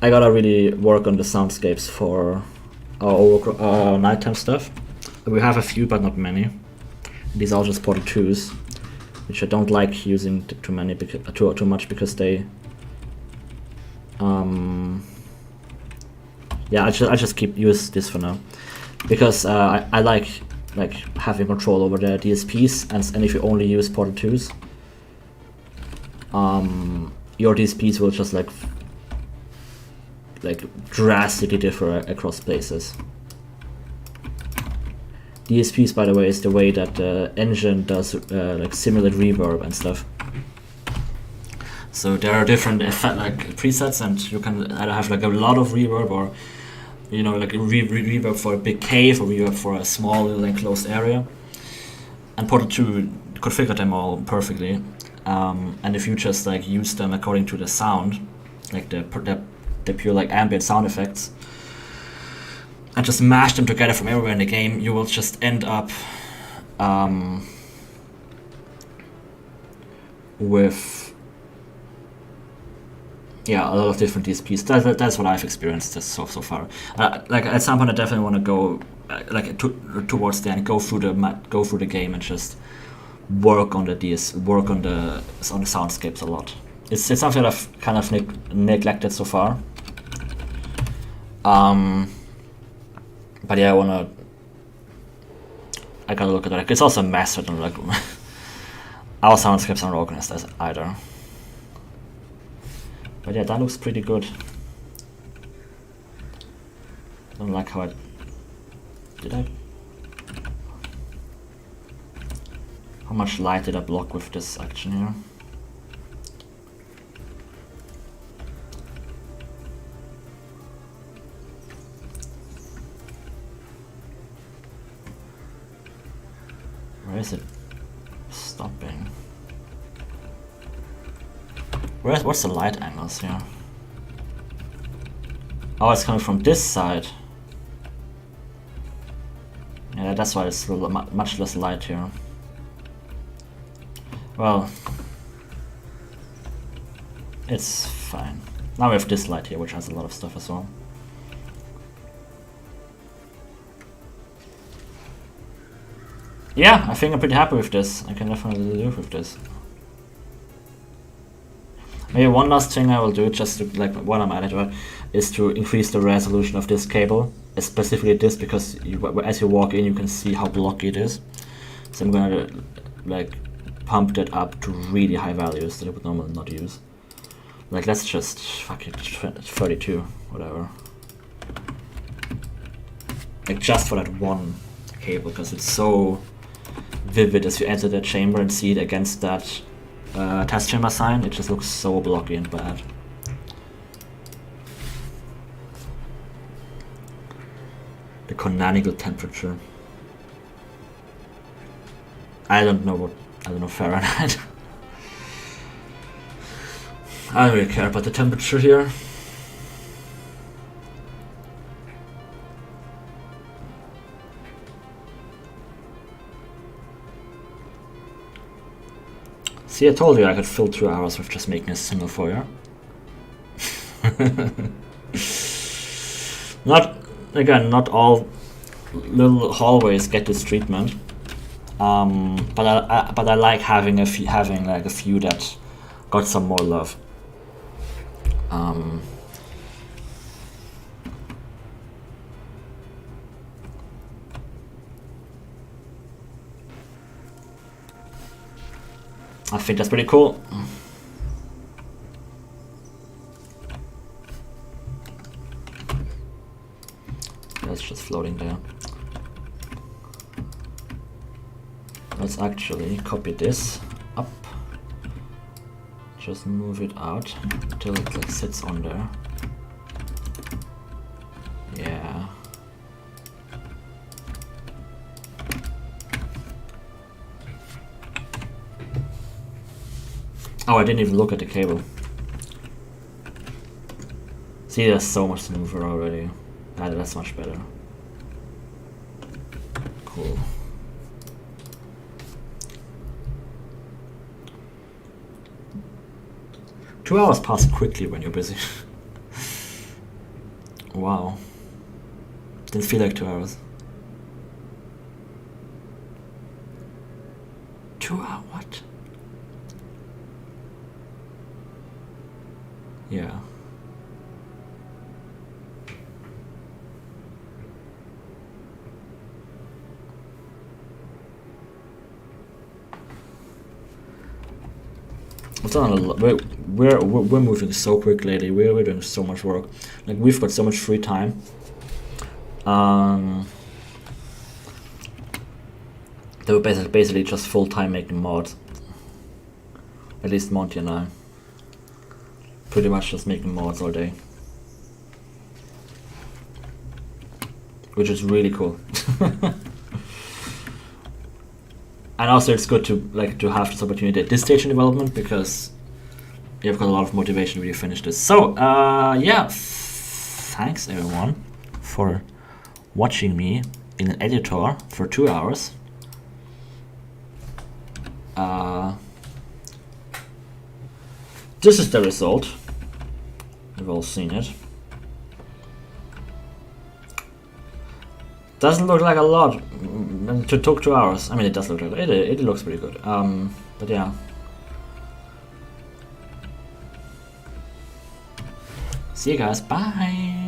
I gotta really work on the soundscapes for our nighttime stuff. We have a few, but not many. These are just Portal 2s, which I don't like using too many because too much because they. Yeah, I just use this for now because I like having control over the DSPs, and if you only use Portal 2s, your DSPs will just like drastically differ across places. DSPs, by the way, is the way that the engine does like simulate reverb and stuff. So there are different presets, and you can either have like a lot of reverb, or you know, like a reverb for a big cave, or reverb for a small little enclosed area. And Portal 2 configured them all perfectly. And if you just like use them according to the sound, like the pure like ambient sound effects, and just mash them together from everywhere in the game, you will just end up with a lot of different DSPs. That's what I've experienced so far. Like at some point, I definitely want to go towards the end, go through the game and just work on the soundscapes a lot. It's something that I've kind of neglected so far. But yeah, I gotta look at it. It's also a mess. And like our soundscapes aren't organized as either. But yeah, that looks pretty good. I don't like how I did I. How much light did I block with this action here? Where is it stopping? What's the light angles here? Oh, it's coming from this side. Yeah, that's why it's much less light here. Well, it's fine. Now we have this light here, which has a lot of stuff as well. Yeah, I think I'm pretty happy with this. I can definitely live with this. Maybe one last thing I will do, just to, like, while I'm at it, right, is to increase the resolution of this cable, specifically this, because as you walk in, you can see how blocky it is. So I'm gonna like pump that up to really high values that I would normally not use. Like, let's just fuck it, 32, whatever. Like, just for that one cable, because it's so vivid as you enter the chamber and see it against that test chamber sign. It just looks so blocky and bad. The canonical temperature. I don't know Fahrenheit. I don't really care about the temperature here. See, I told you I could fill 2 hours with just making a single foyer. Not all little hallways get this treatment. But I like having a few that got some more love. I think that's pretty cool. That's just floating there. Let's actually copy this up. Just move it out until it like sits on there. Yeah. Oh, I didn't even look at the cable. See, there's so much smoother already. Ah, that's much better. Cool. Two hours pass quickly when you're busy. Wow. Didn't feel like 2 hours. 2 hours? What? Yeah. I've done a lot. We're moving so quick lately. We're doing so much work. Like, we've got so much free time. They were basically just full time making mods. At least Monty and I. Pretty much just making mods all day. Which is really cool. And also it's good to have this opportunity at this stage in development, because you've got a lot of motivation when you finish this. So yeah, thanks everyone for watching me in an editor for 2 hours. This is the result. We've all seen it. Doesn't look like a lot. It took 2 hours. I mean, it does look like it looks pretty good. But yeah. See you guys. Bye.